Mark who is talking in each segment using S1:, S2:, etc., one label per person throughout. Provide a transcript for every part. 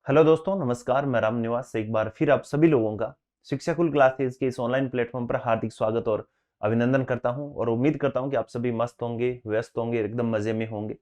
S1: Hello दोस्तों, नमस्कार। मैं राम निवास से एक बार फिर आप सभी लोगों का शिक्षा कुल क्लासेस के इस ऑनलाइन प्लेटफॉर्म पर हार्दिक स्वागत और अभिनंदन करता हूं और उम्मीद करता हूं कि आप सभी मस्त होंगे, व्यस्त होंगे, एकदम मजे में होंगे।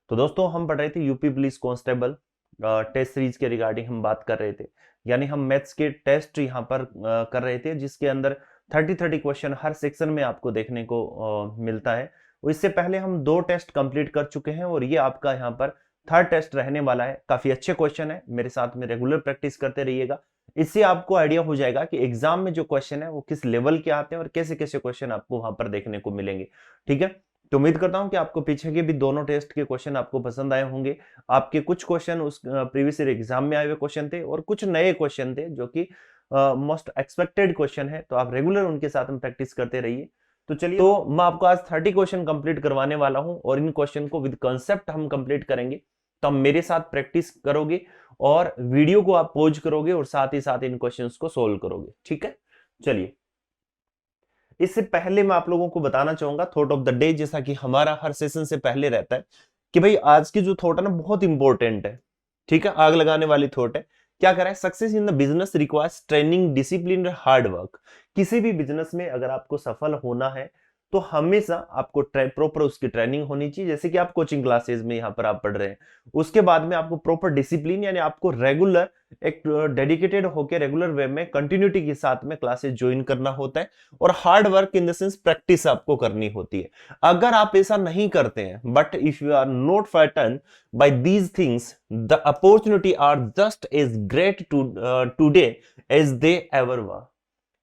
S1: तो दोस्तों, हम पढ़ रहे थे UP police constable test series के रिगार्डिंग हम बात कर रहे थे। यानी हम मैथ्स के टेस्ट यहाँ पर कर रहे थे, जिसके अंदर 30 क्वेश्चन हर सेक्शन में आपको देखने को मिलता है। इससे पहले हम 2 टेस्ट कंप्लीट कर चुके हैं और ये आपका यहाँ पर थर्ड टेस्ट रहने वाला है। काफी अच्छे क्वेश्चन है, मेरे साथ में रेगुलर प्रैक्टिस करते रहिएगा। इससे आपको आइडिया हो जाएगा कि एग्जाम में जो क्वेश्चन है वो किस लेवल के आते हैं और कैसे कैसे क्वेश्चन आपको वहां पर देखने को मिलेंगे। ठीक है, तो उम्मीद करता हूं कि आपको पीछे के भी दोनों टेस्ट के क्वेश्चन आपको पसंद आए होंगे। आपके कुछ क्वेश्चन उस प्रीवियस ईयर एग्जाम में आए हुए क्वेश्चन थे और कुछ नए क्वेश्चन थे जो कि मोस्ट एक्सपेक्टेड क्वेश्चन है, तो आप रेगुलर उनके साथ में प्रैक्टिस करते रहिए। तो चलिए, तो मैं आपको आज 30 क्वेश्चन कंप्लीट करवाने वाला हूं और इन क्वेश्चन को विद कंसेप्ट हम कंप्लीट करेंगे। तो आप मेरे साथ प्रैक्टिस करोगे और वीडियो को आप पॉज करोगे और साथ ही साथ इन क्वेश्चंस को सोल्व करोगे। ठीक है, चलिए। इससे पहले मैं आप लोगों को बताना चाहूंगा थॉट ऑफ द डे, जैसा कि हमारा हर सेशन से पहले रहता है कि भाई आज की जो थॉट है ना बहुत इंपॉर्टेंट है। ठीक है, आग लगाने वाली थॉट है। क्या करा है? Success in the business requires training, discipline, hard work. किसी भी बिजनेस में अगर आपको सफल होना है तो हमेशा आपको प्रॉपर उसकी ट्रेनिंग होनी चाहिए। जैसे कि आप कोचिंग क्लासेस में यहाँ पर आप पढ़ रहे हैं, उसके बाद में आपको प्रॉपर डिसिप्लिन यानी आपको रेगुलर एक डेडिकेटेड होकर रेगुलर वे में कंटिन्यूटी के साथ में क्लासेस ज्वाइन करना होता है और hard work in the sense practice आपको करनी होती है। अगर आप ऐसा नहीं करते हैं, but if you are not frightened by these things, the opportunity are just as great today as they ever were.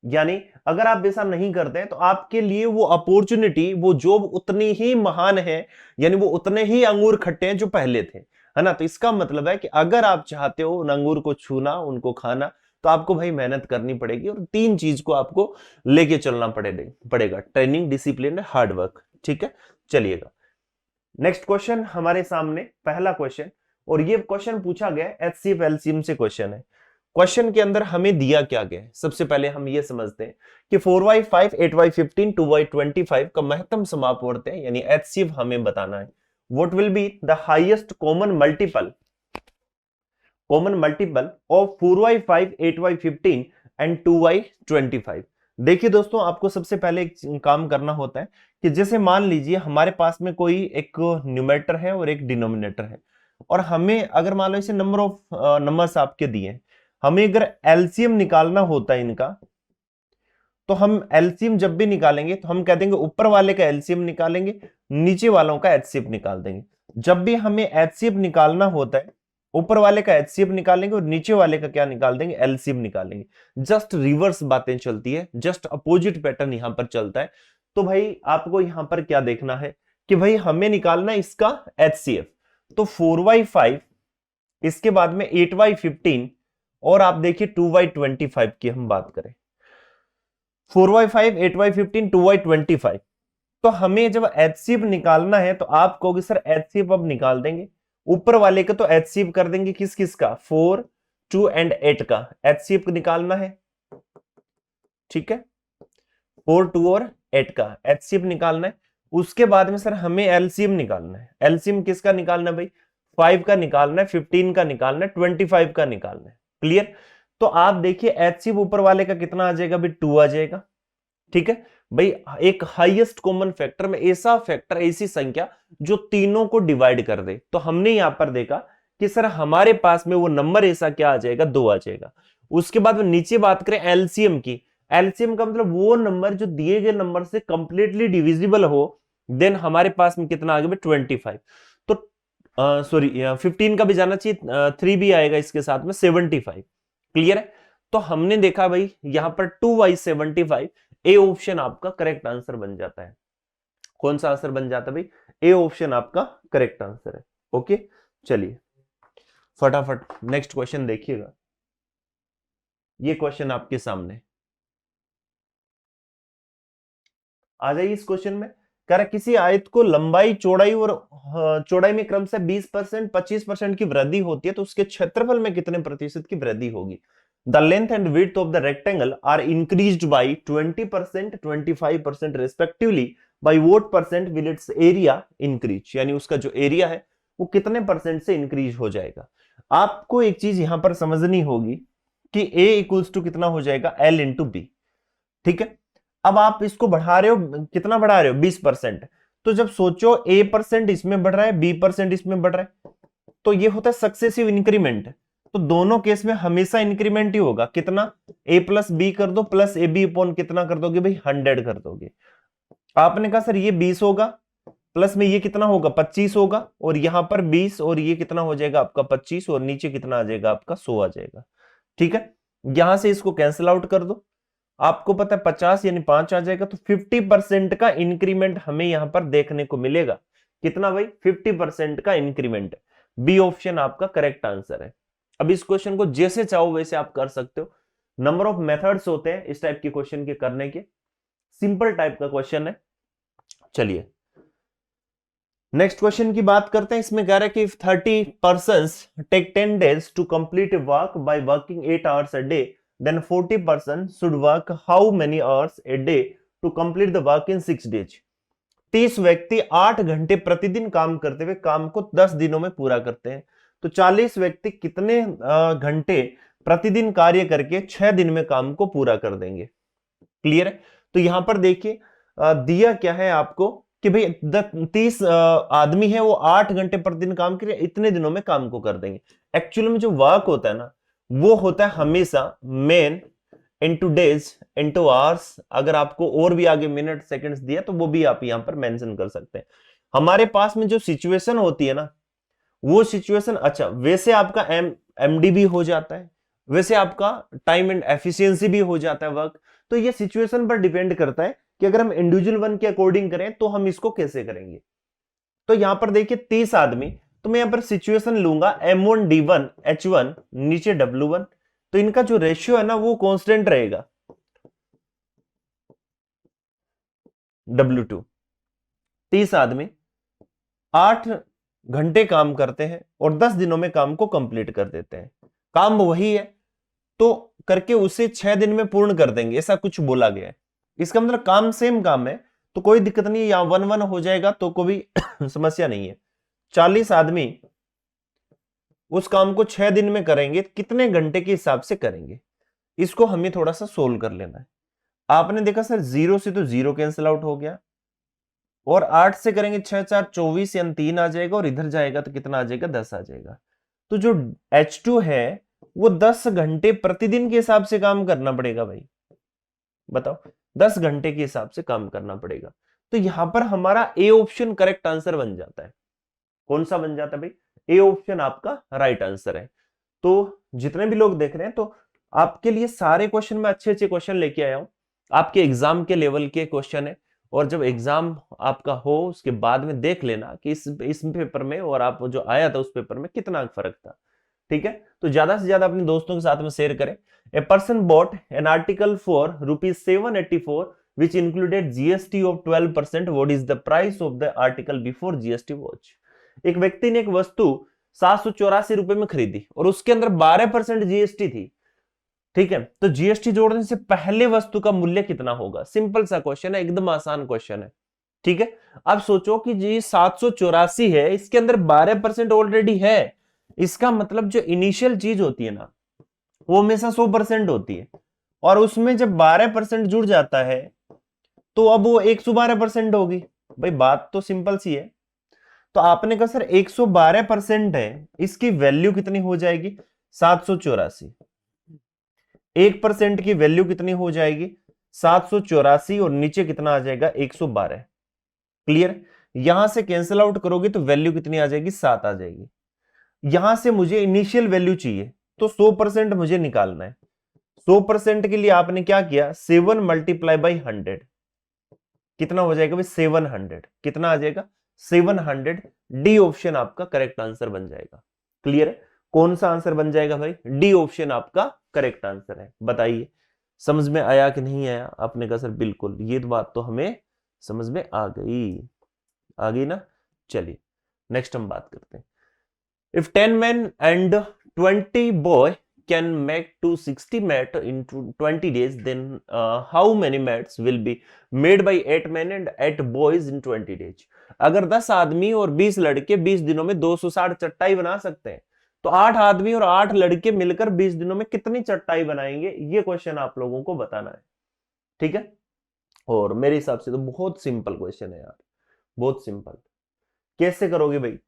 S1: यानी अगर आप ऐसा नहीं करते हैं तो आपके लिए वो अपॉर्चुनिटी, वो जॉब उतनी ही महान है, यानी वो उतने ही अंगूर खट्टे हैं जो पहले थे, है ना। तो इसका मतलब है कि अगर आप चाहते हो उन अंगूर को छूना, उनको खाना, तो आपको भाई मेहनत करनी पड़ेगी और 3 चीज को आपको लेके चलना पड़ेगा, ट्रेनिंग, डिसिप्लिन, हार्ड वर्क। ठीक है, चलिएगा। नेक्स्ट क्वेश्चन हमारे सामने, पहला क्वेश्चन, और ये क्वेश्चन पूछा गया एचसीएफ एलसीएम से क्वेश्चन है। क्वेश्चन के अंदर हमें दिया क्या गया है, सबसे पहले हम ये समझते हैं कि 4y5, 8y15, 2y25 का महत्तम समापवर्त है, यानी एचसीएफ हमें बताना है। What will be the highest common multiple of 4y5, 8y15 and 2y25। देखिए दोस्तों, आपको सबसे पहले एक काम करना होता है कि जैसे मान लीजिए हमारे पास में कोई एक न्यूमरेटर है और एक डिनोमिनेटर है, और हमें अगर मान लो इसे नंबर ऑफ नंबर्स आपके दिए हैं, हमें अगर एलसीएम निकालना होता है इनका, तो हम एलसीएम जब भी निकालेंगे तो हम कह देंगे ऊपर वाले का एलसीएम निकालेंगे, नीचे वालों का एचसीएफ निकाल देंगे। जब भी हमें एचसीएफ निकालना होता है, ऊपर वाले का एचसीएफ निकालेंगे और नीचे वाले का क्या निकाल देंगे? एलसीएम निकालेंगे। जस्ट रिवर्स बातें चलती है, जस्ट अपोजिट पैटर्न यहां पर चलता है। तो भाई आपको यहां पर क्या देखना है कि भाई हमें निकालना है इसका एचसीएफ। तो 4y5, इसके बाद में 8y15, और आप देखिए 2y25 की हम बात करें, 4y5, 8y15, 2y25। तो हमें जब एचसीएफ निकालना है तो आप कहोगे सर एचसीएफ अब निकाल देंगे, ऊपर वाले का तो एचसीएफ कर देंगे, किस किस का? 4, 2 एंड 8 का एचसीएफ निकालना है। ठीक है, 4, 2 और 8 का एचसीएफ निकालना है। उसके बाद में सर हमें एलसीएम निकालना है। एलसीएम किसका निकालना है भाई? 5 का निकालना है, 15 का निकालना है, 25 का निकालना है। क्लियर? तो आप देखिए एचसीएफ ऊपर वाले का कितना आ जाएगा भाई? 2 आ जाएगा। ठीक है भाई, एक हाईएस्ट कॉमन फैक्टर में ऐसा फैक्टर, ऐसी संख्या जो तीनों को डिवाइड कर दे। तो हमने यहां पर देखा कि सर हमारे पास में वो नंबर ऐसा क्या आ जाएगा? 2 आ जाएगा। उसके बाद में नीचे बात करें एलसीएम की, एलसीएम का मतलब वो नंबर जो दिए गए नंबर से कंप्लीटली डिविजिबल हो, देन हमारे पास में कितना आ गया? 25। तो सॉरी 15 का भी जाना चाहिए, 3 भी आएगा इसके साथ में, 75। क्लियर है? तो हमने देखा भाई यहां पर 2y75, ए ऑप्शन आपका करेक्ट आंसर बन जाता है। कौन सा आंसर बन जाता है भाई? ए ऑप्शन आपका करेक्ट आंसर है। ओके, चलिए फटाफट नेक्स्ट क्वेश्चन देखिएगा। ये क्वेश्चन आपके सामने आ जाइए। इस क्वेश्चन में कह रहा किसी आयत को लंबाई, चौड़ाई और चौड़ाई में क्रमशः 20%, 25% की वृद्धि होती है, तो उसके क्षेत्रफल में कितने प्रतिशत की वृद्धि होगी? The length and width of the rectangle are increased by 20%, 25% respectively, by what percent will its area increase? यानी उसका जो एरिया है वो कितने परसेंट से इंक्रीज हो जाएगा। आपको एक चीज यहां पर समझनी होगी कि A इक्वल्स टू कितना हो जाएगा, L इंटू बी। ठीक है, अब आप इसको बढ़ा रहे हो, कितना बढ़ा रहे हो, 20%। तो जब सोचो A% इसमें बढ़ रहा है, B% इसमें बढ़ रहा है, तो ये होता है सक्सेसिव इंक्रीमेंट। तो दोनों केस में हमेशा इंक्रीमेंट ही होगा। कितना, A प्लस बी कर दो प्लस ए बी अपॉन कितना कर दोगे भाई, 100 कर दोगे। आपने कहा सर ये 20 होगा, प्लस में ये कितना होगा, 25 होगा, और यहां पर 20, और ये कितना हो जाएगा आपका 25, और नीचे कितना आ जाएगा आपका 100 आ जाएगा। ठीक है, यहां से इसको कैंसिल आउट कर दो, आपको पता है 50 यानी 5 आ जाएगा। तो 50% का इंक्रीमेंट हमें यहां पर देखने को मिलेगा। कितना भाई, 50% का इंक्रीमेंट। बी ऑप्शन आपका करेक्ट आंसर है। अब इस क्वेश्चन को जैसे चाहो वैसे आप कर सकते हो। नंबर ऑफ मेथड्स होते हैं इस टाइप के क्वेश्चन के करने के, सिंपल टाइप का क्वेश्चन है। चलिए नेक्स्ट क्वेश्चन की बात करते हैं। इसमें कह रहा है कि 30 persons take 10 days to complete work by working 8 hours a day, then 40 persons should work how many hours a day to complete the work in 6 days। 30 व्यक्ति 8 घंटे प्रतिदिन काम करते हुए काम को 10 दिनों में पूरा करते हैं। तो 40 व्यक्ति कितने घंटे प्रतिदिन कार्य करके 6 दिन में काम को पूरा कर देंगे। क्लियर है। तो यहां पर देखिए दिया क्या है आपको कि भाई 30 आदमी है, वो 8 घंटे प्रतिदिन काम करें, इतने दिनों में काम को कर देंगे। एक्चुअली में जो वर्क होता है ना, वो होता है हमेशा main into days into hours. अगर आपको और भी आगे मिनट सेकंड्स दिया तो वो भी आप यहां पर मेंशन कर सकते हैं। हमारे पास में जो सिचुएशन होती है ना, वो सिचुएशन, अच्छा वैसे आपका एमडी भी हो जाता है, वैसे आपका टाइम एंड एफिशिएंसी भी हो जाता है वर्क। तो ये सिचुएशन पर डिपेंड करता है कि अगर हम इंडिविजुअल वन के अकॉर्डिंग करें तो हम इसको कैसे करेंगे। तो यहां पर देखिए 30 आदमी, तो मैं यहां पर सिचुएशन लूंगा M1D1 H1 नीचे W1। तो इनका जो रेशियो है ना वो कांस्टेंट रहेगा W2। 30 आदमी 8 घंटे काम करते हैं और 10 दिनों में काम को कंप्लीट कर देते हैं। काम वही है तो करके उसे 6 दिन में पूर्ण कर देंगे, ऐसा कुछ बोला गया है। इसका मतलब काम सेम काम है तो कोई दिक्कत नहीं है, यहां 1-1 हो जाएगा तो कोई समस्या नहीं है। 40 आदमी उस काम को 6 दिन में करेंगे, कितने घंटे के हिसाब से करेंगे, इसको हमें थोड़ा सा सोल्व कर लेना है। आपने देखा सर 0 से तो 0 कैंसिल आउट हो गया, और 8 से करेंगे 6 4 24 यानी 3 आ जाएगा, और इधर जाएगा तो कितना आ जाएगा, 10 आ जाएगा। तो जो H2 है वो 10 घंटे प्रतिदिन के हिसाब से काम करना पड़ेगा भाई, बताओ 10 घंटे के हिसाब से काम करना पड़ेगा। तो यहां पर हमारा ए ऑप्शन करेक्ट आंसर बन जाता है। कौन सा बन जाता है भाई, ए ऑप्शन आपका राइट आंसर है। तो जितने भी लोग देख रहे हैं, तो आपके लिए सारे क्वेश्चन में अच्छे अच्छे क्वेश्चन लेके आया हूं, आपके एग्जाम के लेवल के क्वेश्चन है। और जब एग्जाम आपका हो उसके बाद में देख लेना कि इस पेपर में और आप जो आया था उस पेपर में कितना फर्क था। ठीक है, तो ज्यादा से ज्यादा अपने दोस्तों के साथ में शेयर करें। A person bot N article for ₹784 which included GST of 12%। what is the price of the article before GST was। एक व्यक्ति ने एक वस्तु 784 रुपए में खरीदी और उसके अंदर 12% जीएसटी थी। ठीक है, तो जीएसटी जोड़ने से पहले वस्तु का मूल्य कितना होगा। सिंपल सा क्वेश्चन है, एकदम आसान क्वेश्चन है। ठीक है, अब सोचो कि जी 784 है, इसके अंदर 12% ऑलरेडी है, इसका मतलब जो इनिशियल चीज होती है ना वो हमेशा 100% होती है, और उसमें जब 12% जुड़ जाता है तो अब वो 112% होगी। भाई बात तो सिंपल सी है। तो आपने कहा सर 112% है, इसकी वैल्यू कितनी हो जाएगी, 784। 1% की वैल्यू कितनी हो जाएगी, 784, और नीचे कितना आ जाएगा, 112। क्लियर, यहां से कैंसिल आउट करोगे तो वैल्यू कितनी आ जाएगी, 7 आ जाएगी। यहां से मुझे इनिशियल वैल्यू चाहिए तो 100% मुझे निकालना है। 100% के लिए आपने क्या किया, 7 मल्टीप्लाई बाई 100, कितना हो जाएगा भाई, 700। कितना आ जाएगा, 700। डी ऑप्शन आपका करेक्ट आंसर बन जाएगा। क्लियर है, कौन सा आंसर बन जाएगा भाई, डी ऑप्शन आपका करेक्ट आंसर है। बताइए समझ में आया कि नहीं आया। आपने कहा सर बिल्कुल, ये बात तो हमें समझ में आ गई ना। चलिए नेक्स्ट हम बात करते हैं। If 10 men and 20 boy can make 260 mat in 20 days, then how many mats will be made by 8 men and 8 boys in 20 days। अगर 10 आदमी और 20 लड़के 20 दिनों में 260 चटाई बना सकते हैं, तो 8 आदमी और 8 लड़के मिलकर 20 दिनों में कितनी चटाई बनाएंगे, ये क्वेश्चन आप लोगों को बताना है। ठीक है, और मेरे हिसाब से तो बहुत सिंपल क्वेश्चन है यार, बहुत सिंपल। कैसे करोगे भाई?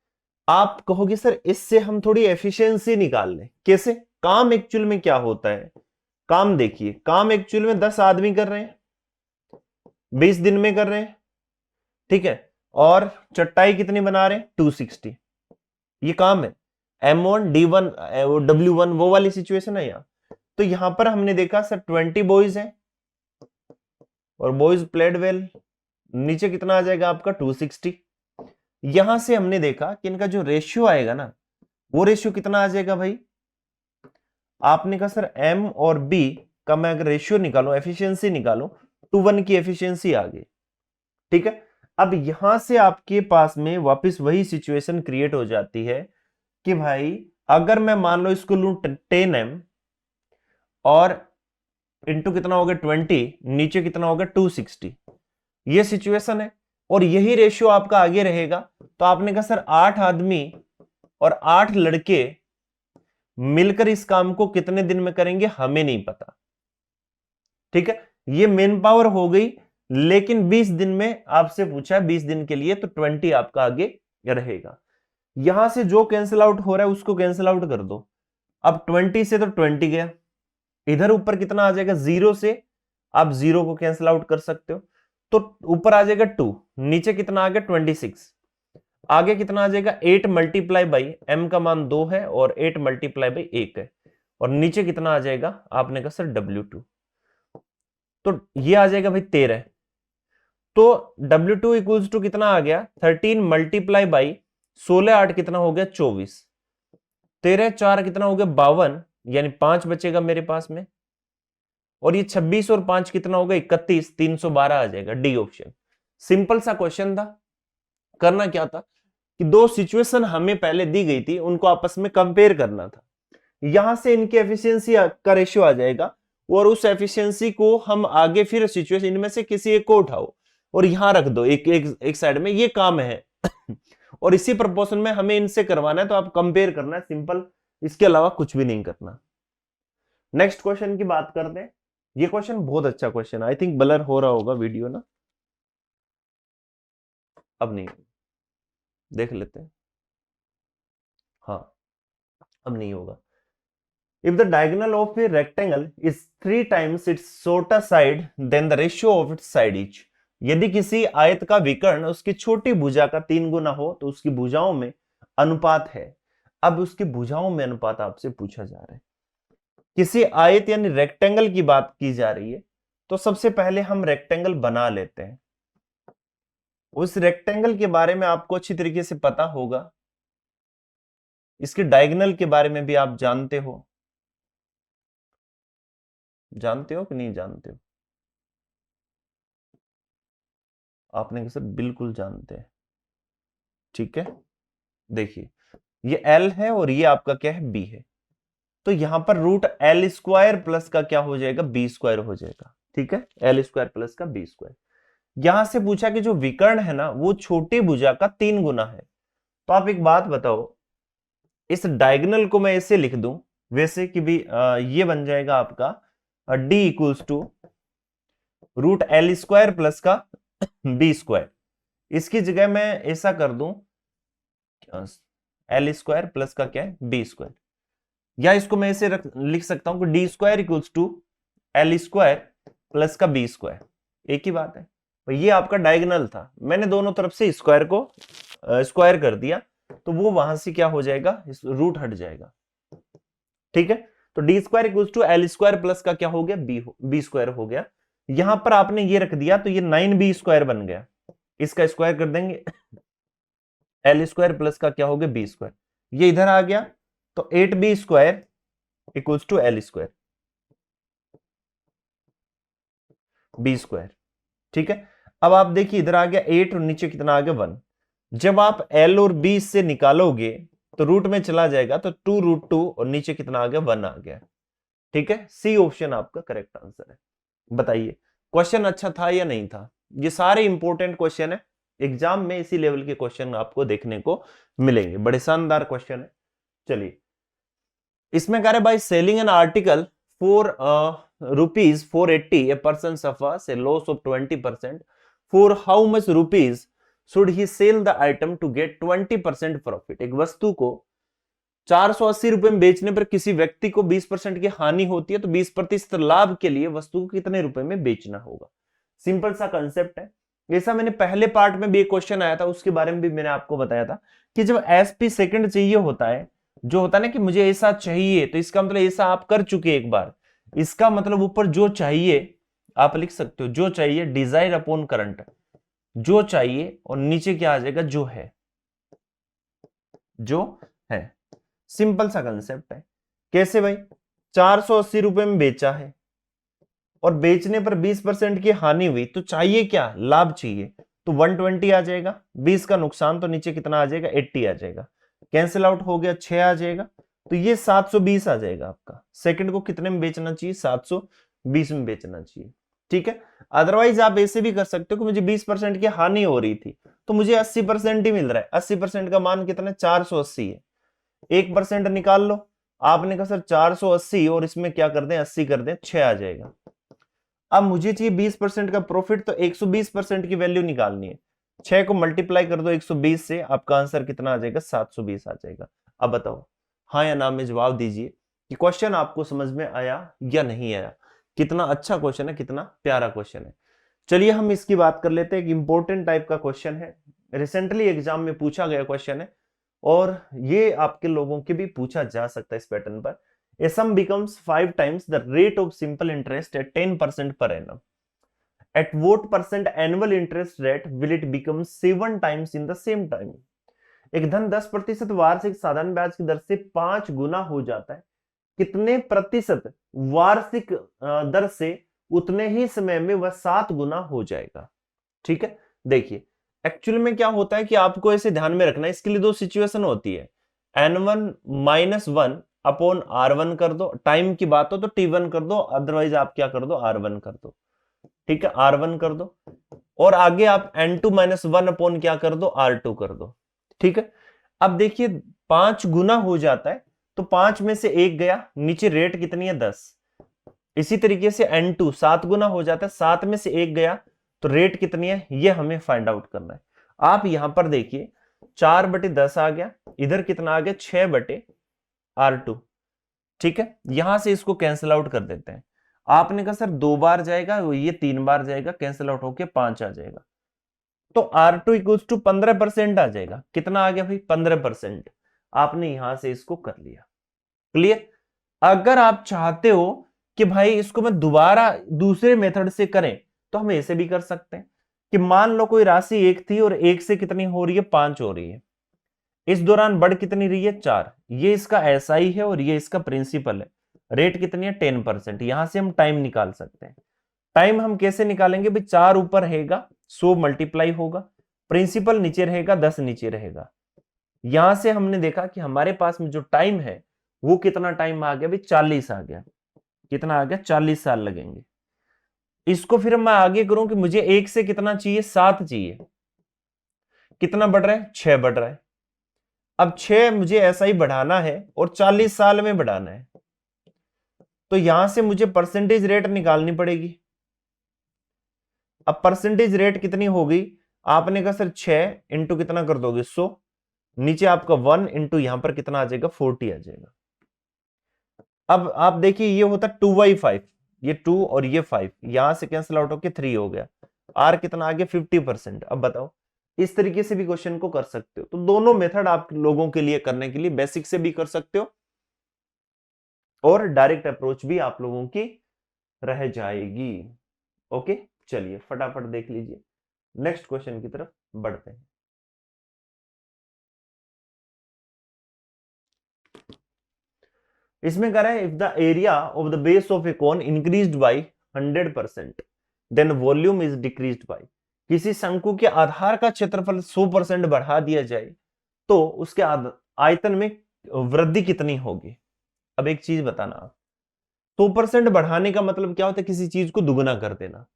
S1: आप कहोगे सर इससे हम थोड़ी एफिशिएंसी निकाल लें। कैसे? काम एक्चुअल में क्या होता है, काम देखिए, काम एक्चुअल में 10 आदमी कर रहे हैं, 20 दिन में कर रहे हैं, ठीक है, और चटाई कितनी बना रहे हैं? 260। ये काम है, M1 D1 W1 वो वाली सिचुएशन है यहाँ। तो यहां पर हमने देखा सर 20 बॉयज हैं और बॉयज प्लेड वेल, नीचे कितना आ जाएगा आपका? 260। यहां से हमने देखा कि इनका जो रेशियो आएगा ना, वो रेशियो कितना आ जाएगा भाई? आपने कहा सर M और B का मैं अगर रेशियो निकालूं, एफिशिएंसी निकालूं, 2:1 की एफिशिएंसी आ गई। ठीक है, अब यहां से आपके पास में वापस वही सिचुएशन क्रिएट हो जाती है कि भाई अगर मैं मान लो इसको लूं 10M और इंटू कितना होगा 20, नीचे कितना होगा 260, ये सिचुएशन है और यही रेशियो आपका आगे रहेगा। तो आपने कहा सर 8 आदमी और 8 लड़के मिलकर इस काम को कितने दिन में करेंगे, हमें नहीं पता। ठीक है, ये मेन पावर हो गई, लेकिन 20 दिन में आपसे पूछा है 20 दिन के लिए, तो 20 आपका आगे रहेगा। यहां से जो कैंसिल आउट हो रहा है उसको कैंसिल आउट कर दो। अब 20 से तो 20 गया, इधर ऊपर कितना आ जाएगा? 0 से आप 0 को कैंसिल आउट कर सकते हो, तो ऊपर आ जाएगा 2, नीचे कितना आ गया? 26, आगे कितना आ जाएगा? 8 मल्टीप्लाई बाई M का मान 2 है और 8 मल्टीप्लाई बाई 1 है, और नीचे कितना आ जाएगा? आपने कहा सर W2, तो ये आ जाएगा भाई 13। तो W2 इक्वल्स टू कितना आ गया? 13 मल्टीप्लाई बाई 16 8 कितना हो गया? 24, 13 4 कितना हो गया? 52, यानी 5 बचेगा मेरे पास में, और ये 26 और 5 कितना होगा? 31, 312 आ जाएगा, डी ऑप्शन। सिंपल सा क्वेश्चन था। करना क्या था कि दो सिचुएशन हमें पहले दी गई थी, उनको आपस में कंपेयर करना था। यहां से इनकी एफिशिएंसी का रेशियो आ जाएगा और उस एफिशिएंसी को हम आगे फिर सिचुएशन इनमें से किसी एक को उठाओ और यहां रख दो एक साइड में, ये काम है और इसी प्रपोर्शन में हमें इनसे करवाना है, तो आप कंपेयर करना है, सिंपल, इसके अलावा कुछ भी नहीं करना। नेक्स्ट क्वेश्चन की बात करते हैं। ये क्वेश्चन बहुत अच्छा क्वेश्चन है, आई थिंक ब्लर हो रहा होगा वीडियो ना, अब नहीं, देख लेते हैं, हाँ अब नहीं होगा। If the diagonal of a rectangle is 3 times its shorter side, then the ratio of its side each. यदि किसी आयत का विकर्ण उसकी छोटी भुजा का 3 गुना हो तो उसकी भुजाओं में अनुपात है। अब उसकी भुजाओं में अनुपात आपसे पूछा जा रहा है। किसी आयत यानी रेक्टेंगल की बात की जा रही है, तो सबसे पहले हम रेक्टेंगल बना लेते हैं। उस रेक्टेंगल के बारे में आपको अच्छी तरीके से पता होगा, इसके डायगोनल के बारे में भी आप जानते हो। जानते हो कि नहीं जानते हो? आपने कहा सर बिल्कुल जानते हैं। ठीक है, देखिए ये L है और ये आपका क्या है? B है। तो यहां पर रूट L स्क्वायर प्लस का क्या हो जाएगा? B स्क्वायर हो जाएगा। ठीक है, L स्क्वायर प्लस का B स्क्वायर। यहां से पूछा कि जो विकर्ण है ना वो छोटी भुजा का 3 गुना है। तो आप एक बात बताओ, इस डायगोनल को मैं ऐसे लिख दूं वैसे कि भी ये बन जाएगा आपका D equals to root L square plus का B स्क्वायर। इसकी जगह मैं ऐसा कर दूं L स्क्वायर प्लस का क्या है? B स्क्वायर, या इसको मैं ऐसे लिख सकता हूं कि D square equals to L square plus का B स्क्वायर, एक ही बात है। तो ये आपका डायगोनल था, मैंने दोनों तरफ से स्क्वायर को स्क्वायर कर दिया, तो वो वहां से क्या हो जाएगा? रूट हट जाएगा। ठीक है, तो D square equals to L square plus का क्या हो गया? B स्क्वायर हो गया। यहां पर आपने ये रख दिया तो ये 9B स्क्वायर बन गया, इसका स्क्वायर कर देंगे, L स्क्वायर प्लस का क्या हो गया? B स्क्वायर, ये इधर आ गया, तो 8B square equals to L square B square. ठीक है, अब आप देखिए इधर आ गया 8 और नीचे कितना आ गया? 1। जब आप L और B से निकालोगे तो रूट में चला जाएगा, तो 2√2 और नीचे कितना आ गया? 1 आ गया। ठीक है, सी ऑप्शन आपका करेक्ट आंसर है। बताइए क्वेश्चन अच्छा था या नहीं था? ये सारे इंपॉर्टेंट क्वेश्चन है, एग्जाम में इसी लेवल के क्वेश्चन आपको देखने को मिलेंगे, बड़े शानदार क्वेश्चन है। चलिए, इसमें कह रहे भाई selling an article for rupees 480 a person suffers a loss of 20%, for how much rupees should he sell the item to get 20% profit. एक वस्तु को 480 रुपए में बेचने पर किसी व्यक्ति को 20% की हानि होती है, तो 20% लाभ के लिए वस्तु को कितने रुपए में बेचना होगा। सिंपल सा कंसेप्ट है। ऐसा मैंने पहले पार्ट में भी एक क्वेश्चन आया था, उसके बारे में भी मैंने आपको बताया था कि जब एसपी सेकंड चाहिए होता है, जो होता है ना कि मुझे ऐसा चाहिए, तो इसका मतलब ऐसा आप कर चुके एक बार, इसका मतलब ऊपर जो चाहिए आप लिख सकते हो, जो चाहिए डिजायर अपॉन करंट, जो चाहिए, और नीचे क्या आ जाएगा, जो है, जो है। सिंपल सा कंसेप्ट है। कैसे भाई, 480 रुपए में बेचा है और बेचने पर 20% की हानि हुई, तो चाहिए क्या, लाभ चाहिए, तो 120 आ जाएगा। 20 का नुकसान, तो नीचे कितना आ जाएगा, 80 आ जाएगा। कैंसिल आउट हो गया, 6 आ जाएगा, तो ये 720 आ जाएगा आपका। सेकंड को कितने में बेचना चाहिए, 720 में बेचना चाहिए। ठीक है। अदरवाइज आप ऐसे भी कर सकते हो कि मुझे 20% की हानि हो रही थी, तो मुझे 80% ही मिल रहा है। 80% का मान कितना, 480 है। 1% निकाल लो। आपने कहा सर 480 और इसमें क्या कर दें, 80 कर दें, 6 आ जाएगा। अब मुझे चाहिए 20% का प्रॉफिट, तो 120% की वैल्यू निकालनी है। 6 को मल्टीप्लाई कर दो 120 से, आपका आंसर कितना आ जाएगा, 720 आ जाएगा। अब बताओ हाँ या ना में जवाब दीजिए कि क्वेश्चन आपको समझ में आया या नहीं आया। कितना अच्छा क्वेश्चन है, कितना प्यारा क्वेश्चन है। चलिए हम इसकी बात कर लेते हैं। एक इंपॉर्टेंट टाइप का क्वेश्चन है, रिसेंटली एग्जाम में पूछा गया क्वेश्चन है, और ये आपके लोगों के भी पूछा जा सकता है इस पैटर्न पर। A sum becomes 5 times the rate of simple interest at 10% per annum. At what percent annual interest rate will it become 7 times in the same time? एक धन 10% वार्षिक साधारण ब्याज की दर से 5 गुना हो जाता है, कितने प्रतिशत वार्षिक दर से उतने ही समय में वह 7 गुना हो जाएगा। ठीक है, देखिए एक्चुअल में क्या होता है कि आपको ऐसे ध्यान में रखना है। इसके लिए दो सिचुएशन होती है, N1 -1 अपॉन R1 कर दो, टाइम की बात हो तो T1 कर दो, अदरवाइज आप क्या कर दो, R1 कर दो। ठीक है, R1 कर दो, और आगे आप N2 -1 अपॉन क्या कर दो, R2 कर दो। ठीक है, अब देखिए 5 गुना हो जाता है, तो 5 में से 1 गया, नीचे रेट कितनी है, 10। इसी तरीके से N2 7 गुना हो जाता है, 7 में से 1 गया, तो रेट कितनी है, ये हमें फाइंड आउट करना है। आप यहां पर देखिए 4/10 आ गया, इधर कितना आ गया, 6/R2। ठीक है, यहां से इसको कैंसिल आउट कर देते हैं। आपने कहा सर 2 बार जाएगा, ये 3 बार जाएगा, कैंसिल आउट होके 5 आ जाएगा, तो R2 इक्वल्स टू 15% आ जाएगा। कितना आ गया भाई, 15%। आपने यहां से इसको कर लिया। क्लियर। अगर आप चाहते हो कि भाई इसको मैं दोबारा दूसरे मेथड से करें, तो हम ऐसे भी कर सकते हैं कि मान लो कोई राशि 1 थी और 1 से कितनी हो रही है, 5 हो रही है। इस दौरान बढ़ कितनी रही है, 4। ये इसका एसआई है और ये इसका प्रिंसिपल है। रेट कितनी है, 10%। यहां से हम टाइम निकाल सकते हैं। टाइम हम कैसे निकालेंगे भाई, 4 ऊपर रहेगा, 100 मल्टीप्लाई होगा, प्रिंसिपल नीचे रहेगा, 10 नीचे रहेगा। यहां से हमने देखा कि हमारे पास में जो टाइम है वो कितना टाइम आ गया भाई, 40 आ गया। कितना आ गया, 40 साल लगेंगे। इसको फिर मैं आगे करूं कि मुझे 1 से कितना चाहिए, 7 चाहिए। कितना बढ़ रहा है, 6 बढ़ रहा है। अब 6 मुझे ऐसा ही बढ़ाना है और 40 साल में बढ़ाना है, तो यहां से मुझे परसेंटेज रेट निकालनी पड़ेगी। अब परसेंटेज रेट कितनी होगी, आपने कहा सर 6 इंटू कितना कर दोगे, 100, नीचे आपका 1 इंटू यहां पर कितना आ जाएगा, 40 आ जाएगा। अब आप देखिए ये होता 2/5, ये 2 और ये 5 यहां से कैंसिल आउट होके 3 हो गया। आर कितना आ गया, 50%। अब बताओ, इस तरीके से भी क्वेश्चन को कर सकते हो। तो दोनों मेथड आप लोगों के लिए करने के लिए, बेसिक से भी कर सकते हो और डायरेक्ट अप्रोच भी आप लोगों की रह जाएगी। ओके, चलिए फटाफट देख लीजिए, नेक्स्ट क्वेश्चन की तरफ बढ़ते हैं। इसमें कह रहा है, if the area of the base of a cone increased by 100%, then volume is decreased by. किसी शंकु के आधार का क्षेत्रफल 100% बढ़ा दिया जाए तो उसके आयतन में वृद्धि कितनी होगी। अब एक चीज बताना, 100% बढ़ाने का मतलब क्या होता है, किसी चीज को दुगना कर देना।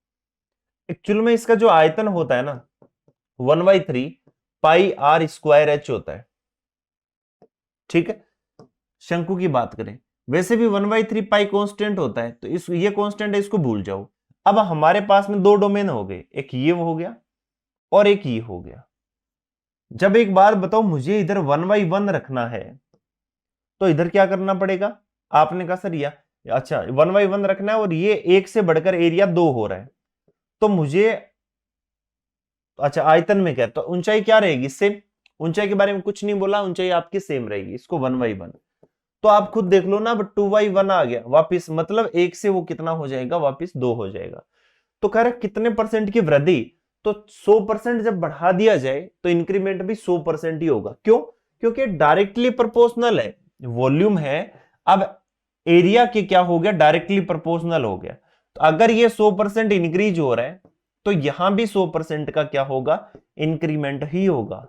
S1: एक्चुअल में इसका जो आयतन होता है ना, 1/3 पाई आर स्क्वायर एच होता है। ठीक है, शंकु की बात करें, वैसे भी 1/3 पाई कांस्टेंट होता है, तो इस ये कांस्टेंट है, इसको भूल जाओ। अब हमारे पास में दो डोमेन हो गए, एक ये हो गया और एक ये हो गया। जब एक बार बताओ मुझे इधर 1/1 रखना है, तो इधर क्या करना पड़ेगा? आपने कहा सर या अच्छा 1/1 रखना है और ये एक से बढ़कर एरिया 2 हो रहा है, तो मुझे अच्छा आयतन में क्या, तो ऊंचाई क्या रहेगी? सेम। ऊंचाई के बारे में कुछ नहीं बोला, ऊंचाई आपकी सेम रहेगी, इसको 1/1। तो आप खुद देख लो ना, अब 2/1 आ गया वापिस, मतलब एक से वो कितना हो जाएगा? वापिस 2 हो जाएगा। तो कह रहा कितने परसेंट की वृद्धि? तो 100% जब बढ़ा दिया जाए तो इंक्रीमेंट भी 100% ही होगा। क्यों? क्योंकि डायरेक्टली प्रोपोर्शनल है, वॉल्यूम है, अब एरिया के क्या हो गया? डायरेक्टली प्रोपोर्शनल हो गया। तो अगर ये 100% इंक्रीज हो रहा है, तो यहां भी 100% का क्या होगा? इंक्रीमेंट ही होगा।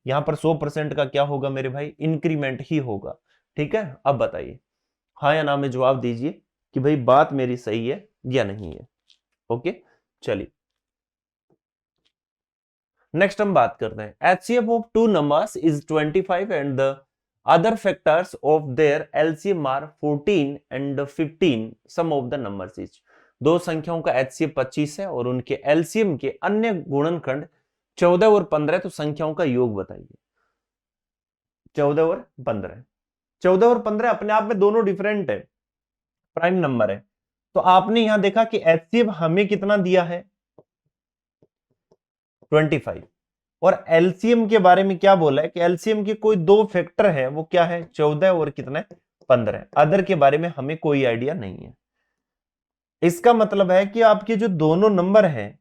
S1: यहां पर 100% का क्या होगा मेरे भाई? इंक्रीमेंट ही होगा। ठीक है, अब बताइए हाँ या ना में जवाब दीजिए कि भाई बात मेरी सही है या नहीं है। ओके, चलिए नेक्स्ट हम बात करते हैं। HCF of two numbers is 25 and the other factors of their LCM are 14 and 15, sum of the numbers is. दो संख्याओं का HCF 25 है और उनके LCM के अन्य गुणनखंड 14 और 15, तो संख्याओं का योग बताइए। 14 और 15, 14 और 15 अपने आप में दोनों डिफरेंट है, प्राइम नंबर है। तो आपने यहां देखा कि HCF हमें कितना दिया है? 25। और एलसीएम के बारे में क्या बोला है कि एलसीएम के कोई दो फैक्टर है, वो क्या है? 14 और कितना है? 15। अदर के बारे में हमें कोई आइडिया नहीं है। इसका मतलब है कि आपके जो दोनों नंबर हैं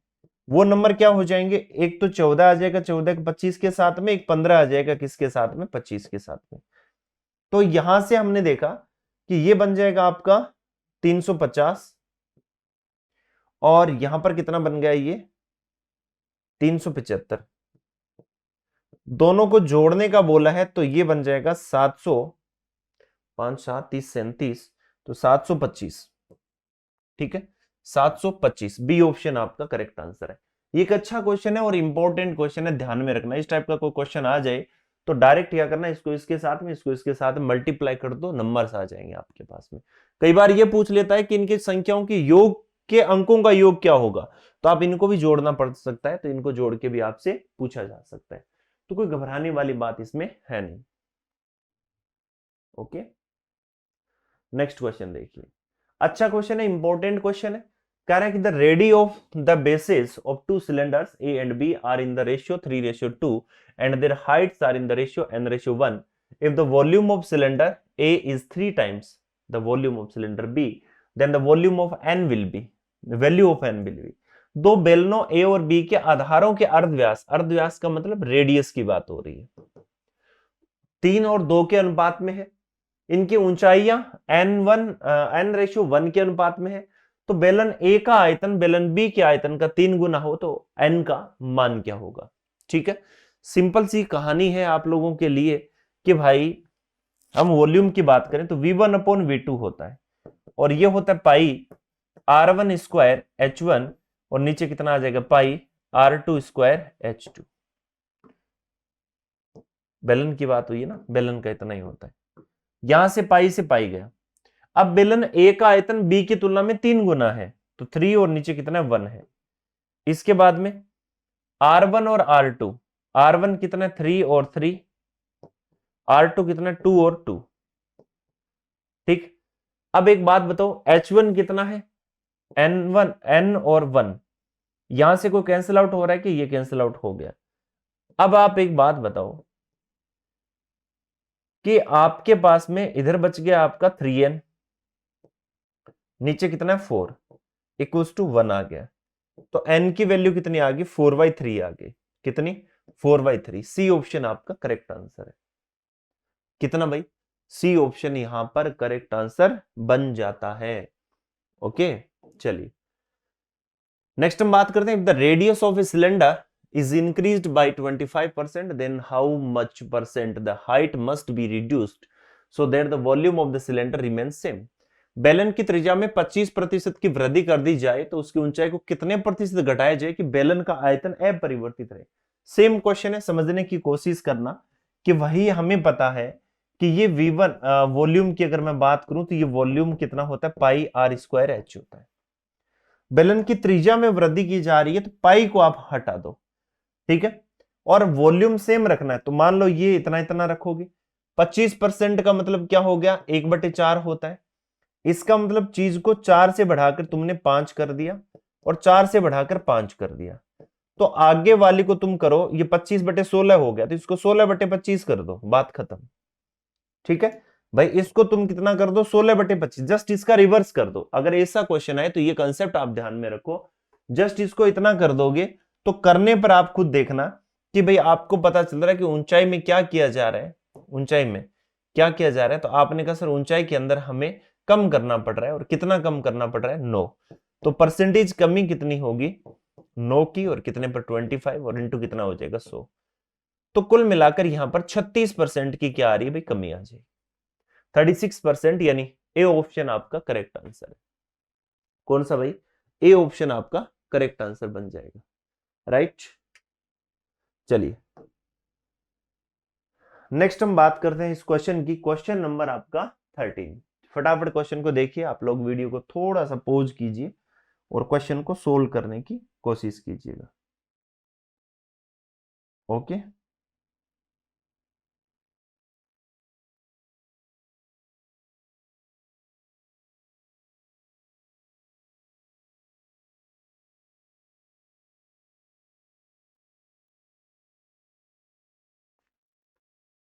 S1: वो नंबर क्या हो जाएंगे? एक तो 14 आ जाएगा 14 के 25 के साथ में, एक 15 आ जाएगा किसके साथ में? 25 के साथ में। तो यहां से हमने देखा कि ये बन जाएगा आपका 350 और यहां पर कितना बन गया? ये 375। दोनों को जोड़ने का बोला है तो ये बन जाएगा 700, 5 7 30 37, तो 725। ठीक है, 725 बी ऑप्शन आपका करेक्ट आंसर है। ये एक अच्छा क्वेश्चन है और इंपॉर्टेंट क्वेश्चन है, ध्यान में रखना। इस टाइप का कोई क्वेश्चन आ जाए तो डायरेक्ट क्या करना, इसको इसके साथ में, इसको इसके साथ मल्टीप्लाई कर दो, नंबर्स आ जाएंगे आपके पास में। कई बार ये पूछ लेता है कि इनकी संख्याओं की योग के अंकों का योग क्या होगा, तो आप इनको भी जोड़ना पड़ सकता है, तो इनको जोड़ के भी आपसे पूछा जा सकता है। तो कोई घबराने वाली बात इसमें है नहीं। ओके, नेक्स्ट क्वेश्चन देखिए। अच्छा क्वेश्चन है, इंपॉर्टेंट क्वेश्चन है। कह रहा है कि the radii of the basis of two cylinders A and B are in the ratio 3:2 and their heights are in the ratio n:1। If the volume of cylinder A is 3 times the volume of cylinder B, then the volume of n will be, value of n will be. दो बेलनों ए और B के आधारों के अर्धव्यास, अर्धव्यास का मतलब रेडियस की बात हो रही है, 3 और 2 के अनुपात में है। इनकी ऊंचाइयां n:1 के अनुपात में है। तो बेलन ए का आयतन बेलन बी के आयतन का 3 गुना हो तो n का मान क्या होगा? ठीक है, सिंपल सी कहानी है आप लोगों के लिए कि भाई हम वॉल्यूम की बात करें तो V1/V2 होता है और ये होता है पाई R1² H1 और नीचे कितना आ जाएगा? पाई R2² H2। बेलन की बात हुई है ना, बेलन का इतना ही होता है। यहां से पाई गया। अब बेलन ए का आयतन बी की तुलना में 3 गुना है, तो 3 और नीचे कितना है? 1 है। इसके बाद में R1 और R2, R1 कितना है? 3 और 3, R2 कितना है? 2 और 2। ठीक, अब एक बात बताओ, H1 कितना है? N1, N और 1। यहां से कोई कैंसिल आउट हो रहा है कि ये कैंसिल आउट हो गया? अब आप एक बात बताओ कि आपके पास में इधर बच गया आपका 3n, नीचे कितना है? 4 इक्वल्स टू 1 आ गया। तो n की वैल्यू कितनी आ गई? 4/3 आ गई। कितनी? 4/3। सी ऑप्शन आपका करेक्ट आंसर है। कितना भाई? सी ऑप्शन यहां पर करेक्ट आंसर बन जाता है। ओके, चलिए नेक्स्ट हम बात करते हैं। If the radius of a cylinder is increased by 25%, then how much percent the height must be reduced so that the volume of the cylinder remains same। बेलन की त्रिज्या में 25% की वृद्धि कर दी जाए तो उसकी ऊंचाई को कितने प्रतिशत घटाया जाए कि बेलन का आयतन अपरिवर्तित रहे? सेम क्वेश्चन है, समझने की कोशिश करना कि वही हमें पता है कि ये V1 वॉल्यूम की अगर मैं बात करूं तो ये वॉल्यूम कितना होता है, पाई आर स्क्वायर एच होता है। बेलन की त्रिज्या में वृद्धि की जा रही है तो पाई को आप हटा दो, ठीक है, और वॉल्यूम सेम रखना है। तो मान लो ये इतना इतना रखोगे, 25% का मतलब क्या हो गया, 1/4 होता है। इसका मतलब चीज को 4 से बढ़ाकर तुमने 5 कर दिया और 4 से बढ़ाकर 5 कर दिया। तो आगे वाली को तुम करो, ये 25/16 हो गया तो इसको 16/25 कर दो, बात खत्म। ठीक है भाई, इसको तुम कितना कर दो, 16/25, जस्ट इसका रिवर्स कर दो। अगर ऐसा क्वेश्चन है तो ये कंसेप्ट आप ध्यान में रखो, जस्ट इसको इतना कर दोगे तो करने पर आप खुद देखना कि भाई आपको पता चल रहा है कि ऊंचाई में क्या किया जा रहा है, ऊंचाई में क्या किया जा रहा है। तो आपने कहा सर ऊंचाई के अंदर हमें कम करना पड़ रहा है, और कितना कम करना पड़ रहा है, 9। तो परसेंटेज कमी कितनी होगी, 9 की, और कितने पर 25, और इंटू कितना हो जाएगा, 100। तो कुल मिलाकर यहां पर 36% की क्या आ रही है भाई, कमी आ जाएगी, 36%, यानी ए ऑप्शन आपका करेक्ट आंसर है। कौन सा भाई, ए ऑप्शन आपका करेक्ट आंसर बन जाएगा, राइट। चलिए नेक्स्ट हम बात करते हैं इस क्वेश्चन की, क्वेश्चन नंबर आपका 13। फटाफट क्वेश्चन को देखिए, आप लोग वीडियो को थोड़ा सा पॉज कीजिए और क्वेश्चन को सोल्व करने की कोशिश कीजिएगा, ओके।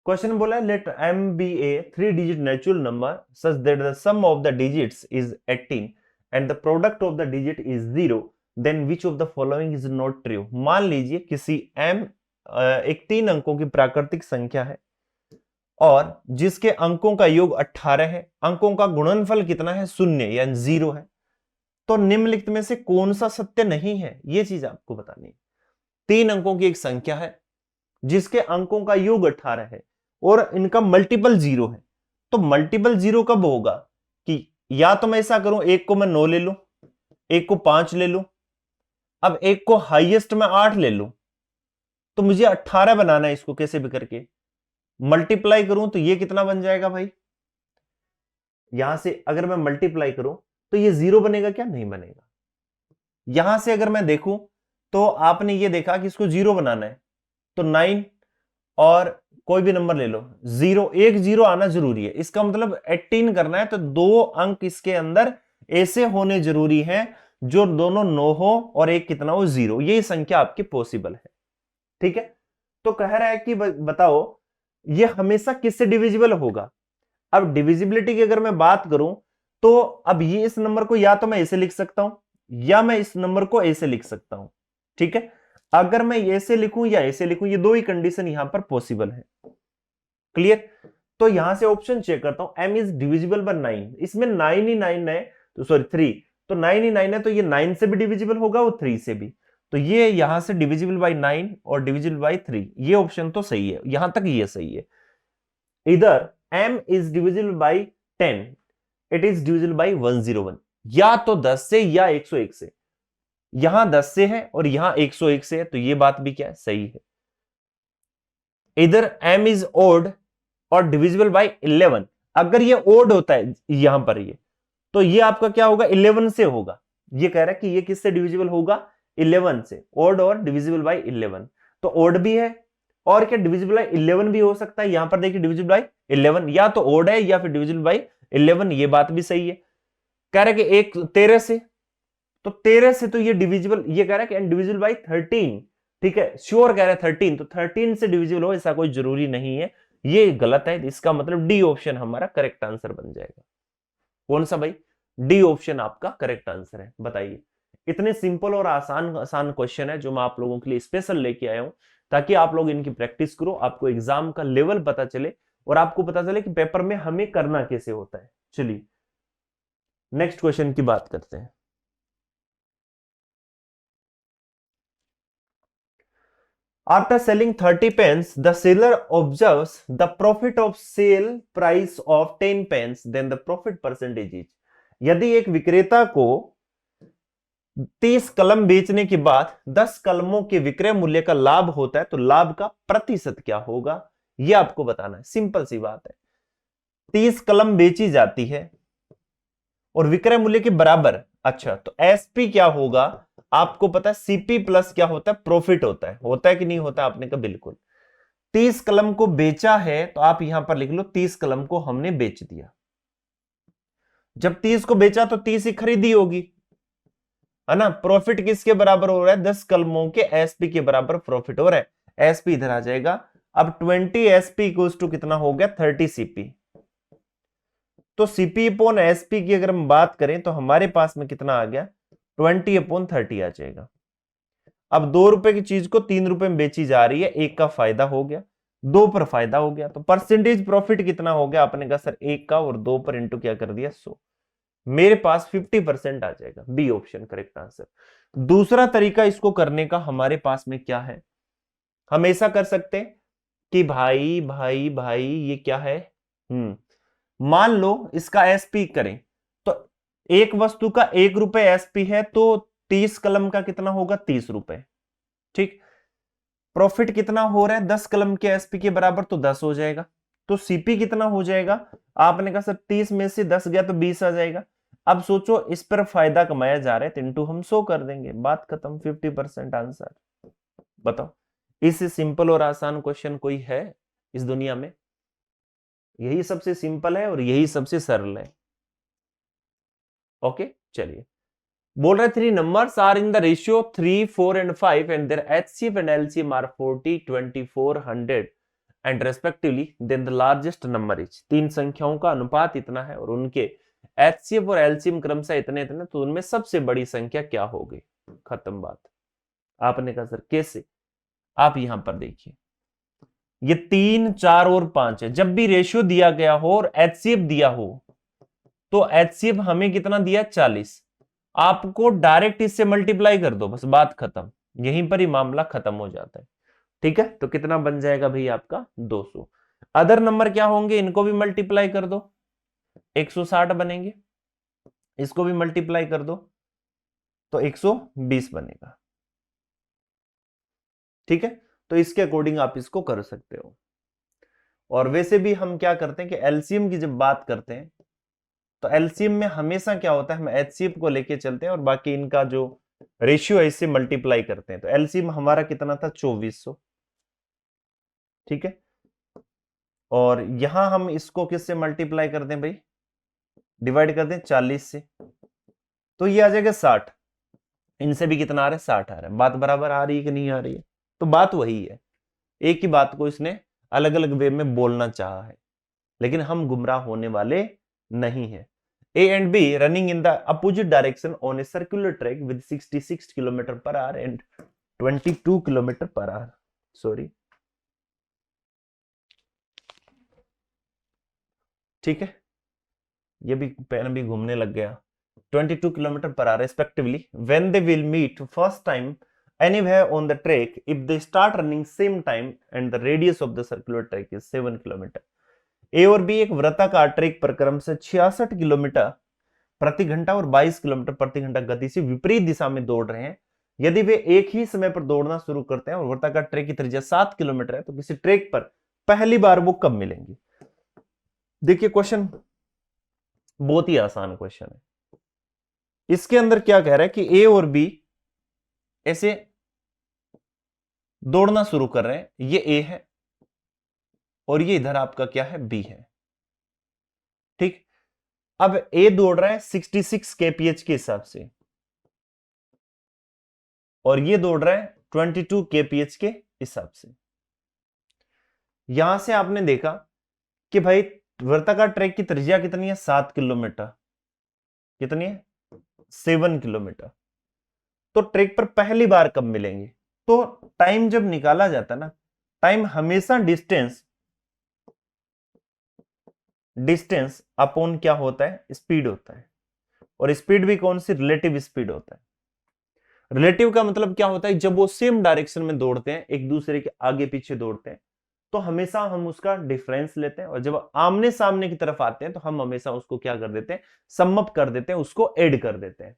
S1: क्वेश्चन बोला है, late m be a 3-digit natural number such that the sum of the digits is 18 and the product of the digit is 0, then which of the following is not true। मान लीजिए किसी m एक 3 अंकों की प्राकृतिक संख्या है और जिसके अंकों का योग 18 है, अंकों का गुणनफल कितना है, 0 यानी 0 है। तो निम्नलिखित में से कौन सा सत्य नहीं है, यह चीज आपको बतानी है। 3 अंकों की एक संख्या है जिसके अंकों का योग 18 है और इनका मल्टीपल 0 है। तो मल्टीपल 0 कब होगा कि या तो मैं ऐसा करूं, एक को मैं 9 ले लूं, एक को 5 ले लूं, अब एक को हाईएस्ट में 8 ले लूं, तो मुझे 18 बनाना है इसको कैसे भी करके। मल्टीप्लाई करूं तो ये कितना बन जाएगा भाई, यहां से अगर मैं मल्टीप्लाई करूं तो ये 0 बनेगा क्या, नहीं बनेगा। यहां से अगर मैं देखूं तो आपने ये देखा कि इसको 0 बनाना है, तो 9 और कोई भी नंबर ले लो, 0, एक 0 आना जरूरी है। इसका मतलब 18 करना है तो 2 अंक इसके अंदर ऐसे होने जरूरी हैं जो दोनों 9 हो और एक कितना हो, 0। ये संख्या आपकी पॉसिबल है, ठीक है। तो कह रहा है कि बताओ ये हमेशा किससे डिविजिबल होगा। अब डिविजिबिलिटी की अगर मैं बात करूं तो अब ये इस नंबर को या तो मैं ऐसे लिख सकता हूं या मैं इस नंबर को ऐसे लिख सकता हूं, ठीक है। अगर मैं ऐसे लिखूं या ऐसे लिखूं, ये दो ही कंडीशन यहां पर पॉसिबल है, क्लियर। तो यहां से ऑप्शन चेक करता हूं, m इज डिविजिबल बाय 9, इसमें 9 ही 9 है, तो सॉरी 3, तो 9 ही 9 है, तो ये 9 से भी डिविजिबल होगा और 3 से भी। तो ये यहां से डिविजिबल बाय 9 और डिविजिबल बाय 3, ये ऑप्शन तो सही है, यहां तक ये सही है। इधर m is divisible by 10, it is divisible by 101, या तो 10 से या 101 से। यहां 10 से है और यहां 101 से है, तो ये बात भी क्या है, सही है। इधर m इज ओड और डिविजिबल बाय 11, अगर ये ओड होता है यहां पर ये, तो ये आपका क्या होगा, 11 से होगा। ये कह रहा है कि ये किससे डिविजिबल होगा, 11 से, ओड और डिविजिबल बाय 11। तो ओड भी है और क्या डिविजिबल बाय 11 भी हो सकता है। यहां पर देखिए डिविजिबल बाय 11 या तो ओड है या फिर डिविजिबल बाय 11, ये बात भी सही है। कह रहा है कि एक 13 से, तो 13 से तो ये डिविजिबल, ये कह रहा है कि डिविजिबल बाय 13, ठीक है, श्योर कह रहा है 13, तो 13 से डिविजिबल हो ऐसा कोई जरूरी नहीं है, ये गलत है। इसका मतलब डी ऑप्शन हमारा करेक्ट आंसर बन जाएगा। कौन सा भाई, डी ऑप्शन आपका करेक्ट आंसर है। बताइए, इतने सिंपल और आसान आसान क्वेश्चन है जो मैं आप लोगों के लिए स्पेशल लेके आया हूं, ताकि आप लोग इनकी प्रैक्टिस करो, आपको एग्जाम का लेवल पता चले और आपको पता चले कि पेपर में हमें करना कैसे होता है। चलिए नेक्स्ट क्वेश्चन की बात करते हैं। After selling 30 pence, the seller observes the profit of sale price of 10 pence, then the profit percentage is। यदि एक विक्रेता को 30 कलम बेचने के बाद 10 कलमों के विक्रय मूल्य का लाभ होता है, तो लाभ का प्रतिशत क्या होगा यह आपको बताना है। सिंपल सी बात है, 30 कलम बेची जाती है और विक्रय मूल्य के बराबर, अच्छा तो एसपी क्या होगा आपको पता है, सीपी प्लस क्या होता है, प्रॉफिट होता है कि नहीं होता, आपने कहा बिल्कुल। 30 कलम को बेचा है तो आप यहां पर लिख लो 30 कलम को हमने बेच दिया। जब 30 को बेचा तो 30 ही खरीदी होगी, है ना। प्रॉफिट किसके बराबर हो रहा है, 10 कलमों के एसपी के बराबर प्रॉफिट हो रहा है। एसपी इधर आ जाएगा। अब 20 एसपी इक्वल्स टू कितना हो गया, 30 सीपी। तो सीपी अपॉन एसपी की अगर हम बात करें तो हमारे पास में कितना आ गया, 20 अपॉन 30 आ जाएगा। अब 2 रुपए की चीज को 3 रुपए में बेची जा रही है, एक का फायदा हो गया, 2 पर फायदा हो गया, तो परसेंटेज प्रॉफिट कितना हो गया, आपने कहा सर 1 का और 2 पर इंटू क्या कर दिया 100, मेरे पास 50% आ जाएगा। B option correct answer. दूसरा तरीका इसको करने का हमारे पास में क्या है, हम ऐसा कर सकते हैं कि भाई भाई भाई ये क्या है, मान लो इसका एसपी करें तो एक वस्तु का 1 रुपए एसपी है तो 30 कलम का कितना होगा, 30 रुपए। ठीक, प्रॉफिट कितना हो रहा है, 10 कलम के एसपी के बराबर, तो 10 हो जाएगा। तो सीपी कितना हो जाएगा, आपने कहा सर 30 में से 10 गया तो 20 आ जाएगा। अब सोचो इस पर फायदा कमाया जा रहा है तो इंटू हम 100 कर देंगे, बात खत्म, 50% आंसर। बताओ, इससे सिंपल और आसान क्वेश्चन कोई है इस दुनिया में? यही सबसे सिंपल है और यही सबसे सरल है। ओके चलिए, बोल रहे 3 numbers are in the ratio 3, 4 and 5 and their HCF and LCM are 40, 24, 100 and respectively, then the largest number is, तीन संख्याओं का अनुपात इतना है और उनके HCF और LCM क्रमशः इतने इतने, तो उनमें सबसे बड़ी संख्या क्या होगी, खत्म बात। आपने कहा सर कैसे, आप यहां पर देखिए ये 3, 4 और 5 है, जब भी रेशियो दिया गया हो और HCF दिया हो तो HCF हमें कितना दिया 40, आपको डायरेक्ट इससे मल्टीप्लाई कर दो, बस बात खत्म, यहीं पर ही मामला खत्म हो जाता है। ठीक है, तो कितना बन जाएगा भाई आपका 200। अदर नंबर क्या होंगे, इनको भी मल्टीप्लाई कर दो, 160 बनेंगे, इसको भी मल्टीप्लाई कर दो तो 120 बनेगा। ठीक है, तो इसके अकॉर्डिंग आप इसको कर सकते हो। और वैसे भी हम क्या करते हैं कि एलसीएम की जब बात करते हैं तो एलसीएम में हमेशा क्या होता है, हम एचसीएफ को लेके चलते हैं और बाकी इनका जो रेशियो है इससे मल्टीप्लाई करते हैं। तो एलसीएम हमारा कितना था 2400। ठीक है, और यहां हम इसको किससे मल्टीप्लाई कर दें भाई, डिवाइड कर दें 40 से, तो ये आ जाएगा 60। इनसे भी कितना आ रहा है 60 आ रहा है। बात बराबर आ रही है कि नहीं आ रही है, तो बात वही है, एक ही बात को इसने अलग अलग वे में बोलना चाहा है, लेकिन हम गुमराह होने वाले नहीं है। A and B running in the opposite direction on a circular track with 66 km per hour and 22 km per hour. Sorry. ठीक है, ये भी पेन भी घूमने लग गया। 22 km per hour respectively when they will meet first time anywhere on the track if they start running same time and the radius of the circular track is 7 km. A और B एक वृत्ताकार track पर क्रम से 66 kilometre प्रति घंटा और 22 kilometre प्रति घंटा गति से विपरीत दिशा में दौड़ रहे हैं। यदि वे एक ही समय पर दौड़ना शुरू करते हैं और वृत्ताकार ट्रैक की त्रिज्या 7 किलोमीटर है तो किसी ट्रैक पर पहली बार वो कब मिलेंगे। देखिए क्वेश्चन बहुत ही आसान क्वेश्चन है। इसके अंदर क्या कह रहा है कि ए और बी ऐसे दौड़ना शुरू कर रहे हैं, ये ए है और ये इधर आपका क्या है बी है। ठीक, अब ए दौड़ रहा है 66 kph के हिसाब से और ये दौड़ रहा है 22 kph के हिसाब से। यहां से आपने देखा कि भाई वृत्ताकार ट्रैक की त्रिज्या कितनी है 7 किलोमीटर, कितनी है 7 किलोमीटर। तो ट्रैक पर पहली बार कब मिलेंगे, तो टाइम जब निकाला जाता है ना, टाइम हमेशा डिस्टेंस अपॉन क्या होता है, स्पीड होता है। और स्पीड भी कौन सी, रिलेटिव स्पीड होता है। रिलेटिव का मतलब क्या होता है, जब वो सेम डायरेक्शन में दौड़ते हैं, एक दूसरे के आगे पीछे दौड़ते हैं, तो हमेशा हम उसका डिफरेंस लेते हैं और जब आमने सामने की तरफ आते हैं तो हम हमेशा उसको क्या कर देते हैं, सम अप कर देते हैं, उसको ऐड कर देते हैं।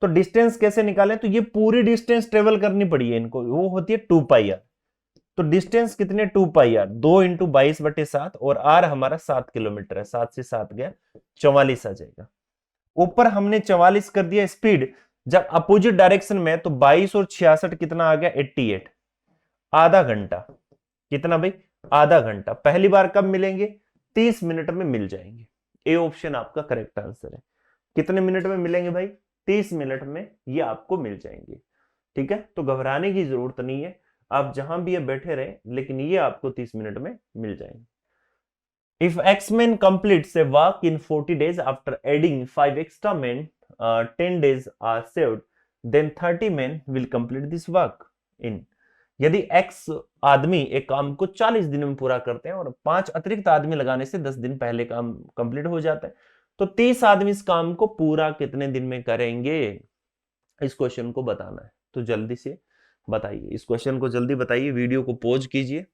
S1: तो डिस्टेंस कैसे निकालें, तो ये पूरी डिस्टेंस ट्रेवल करनी पड़ी है इनको, वो होती है 2πr। तो डिस्टेंस कितने 2πr, 2 × 22/7 और r हमारा 7 किलोमीटर है, 7 से 7 गया 44 आ जाएगा। ऊपर हमने 44 कर दिया स्पीड, जब अपोजिट डायरेक्शन में तो 22 और 66 कितना आ गया 88, आधा घंटा। कितना भाई, आधा घंटा। पहली बार कब मिलेंगे, 30 मिनट में मिल जाएंगे। ए ऑप्शन आपका करेक्ट आंसर है। कितने मिनट में मिलेंगे भाई, 30 मिनट में ये आपको मिल जाएंगे। ठीक है, तो घबराने की जरूरत नहीं है, आप जहां भी बैठे रहे, लेकिन ये आपको 30 मिनट में मिल जाएंगे। If X men completes a walk in 40 days after adding 5 extra men, 10 days are saved, then 30 men will complete this walk in। यदि X आदमी एक काम को 40 दिन में पूरा करते हैं और 5 अतिरिक्त आदमी लगाने से 10 दिन पहले काम कंप्लीट हो जाता है, तो 30 आदमी इस काम को पूरा कितने दिन में करेंगे, इस क्वेश्चन को बताना है। तो जल्दी से बताइए, इस क्वेश्चन को जल्दी बताइए, वीडियो को पॉज कीजिए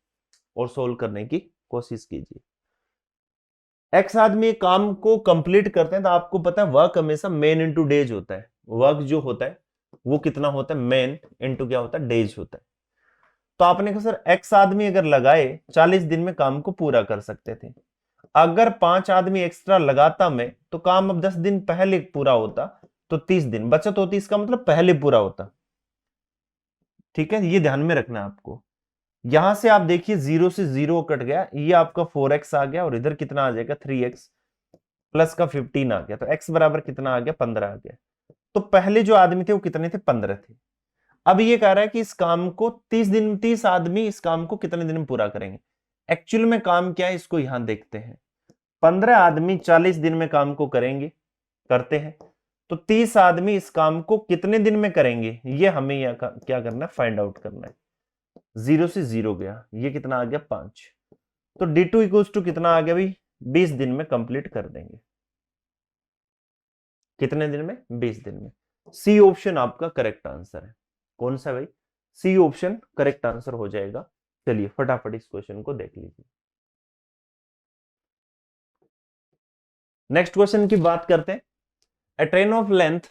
S1: और सोल्व करने की कोशिश कीजिए। एक्स आदमी एक काम को कंप्लीट करते हैं, तो आपको पता है वर्क हमेशा मेन इंटू डेज होता है। वर्क जो होता है वो कितना होता है, मेन इंटू क्या होता है, डेज होता है। तो आपने कहा सर एक्स आदमी अगर लगाए 40 दिन में काम को पूरा कर सकते थे, अगर 5 आदमी एक्स्ट्रा लगाता मैं तो काम अब 10 दिन पहले पूरा होता, तो 30 दिन बचत होती, इसका मतलब पहले पूरा होता। ठीक है, ये ध्यान में रखना आपको। यहां से आप देखिए 0 से 0 कट गया, ये आपका 4x आ गया और इधर कितना आ जाएगा 3x प्लस का 15 आ गया, तो x बराबर कितना आ गया 15 आ गया। तो पहले जो आदमी थे वो कितने थे, 15 थे। अब ये कह रहा है कि इस काम को 30 आदमी इस काम को कितने दिन में पूरा करेंगे। एक्चुअल में काम क्या है इसको यहां देखते हैं। 15 आदमी 40 दिन में काम को करेंगे, करते हैं, तो 30 आदमी इस काम को कितने दिन में करेंगे, ये हमें यहां क्या करना है, फाइंड आउट करना है। 0 से 0 गया, ये कितना आ गया 5, तो D2 इक्वल्स टू कितना आ गया भाई, 20 दिन में कंप्लीट कर देंगे। कितने दिन में, 20 दिन में। सी ऑप्शन आपका करेक्ट आंसर है। कौन सा भाई, सी ऑप्शन करेक्ट आंसर हो जाएगा। चलिए फटाफट इस क्वेश्चन को देख लीजिए। नेक्स्ट क्वेश्चन की बात करते हैं। A train of length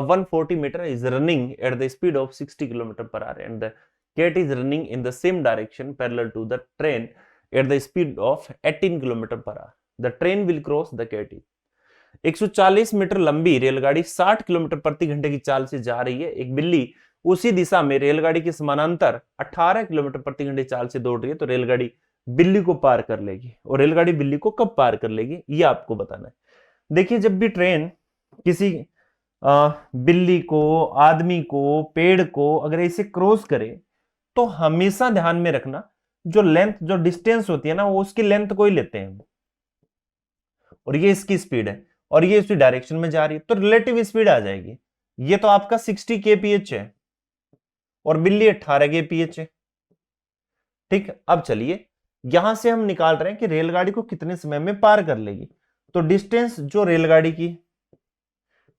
S1: 140 meter is running at the speed of 60 km/h and the cat is running in the same direction parallel to the train at the speed of 18 km/h. The train will cross the cat. 140 metre लंबी रेलगाड़ी 60 kilometre प्रति घंटे की चाल से जा रही है। एक बिल्ली उसी दिशा में रेलगाड़ी के समानांतर 18 किलोमीटर प्रति घंटे चाल से दौड़ रही है, तो रेलगाड़ी बिल्ली को पार कर लेगी, और रेलगाड़ी बिल्ली को कब पार कर लेगी ये आपको बताना है। देखिए जब भी ट्रेन किसी बिल्ली को, आदमी को, पेड़ को अगर इसे क्रॉस करे, तो हमेशा ध्यान में रखना जो लेंथ, जो डिस्टेंस होती है ना, वो उसकी लेंथ को ही लेते हैं, और ये इसकी स्पीड है और ये उसी डायरेक्शन में जा रही है, तो रिलेटिव स्पीड आ जाएगी। ये तो आपका 60 kph है और बिल्ली 18 kph है। ठीक, अब चलिए यहां से हम निकाल रहे हैं कि रेलगाड़ी को कितने समय में पार कर लेगी। तो डिस्टेंस जो रेलगाड़ी की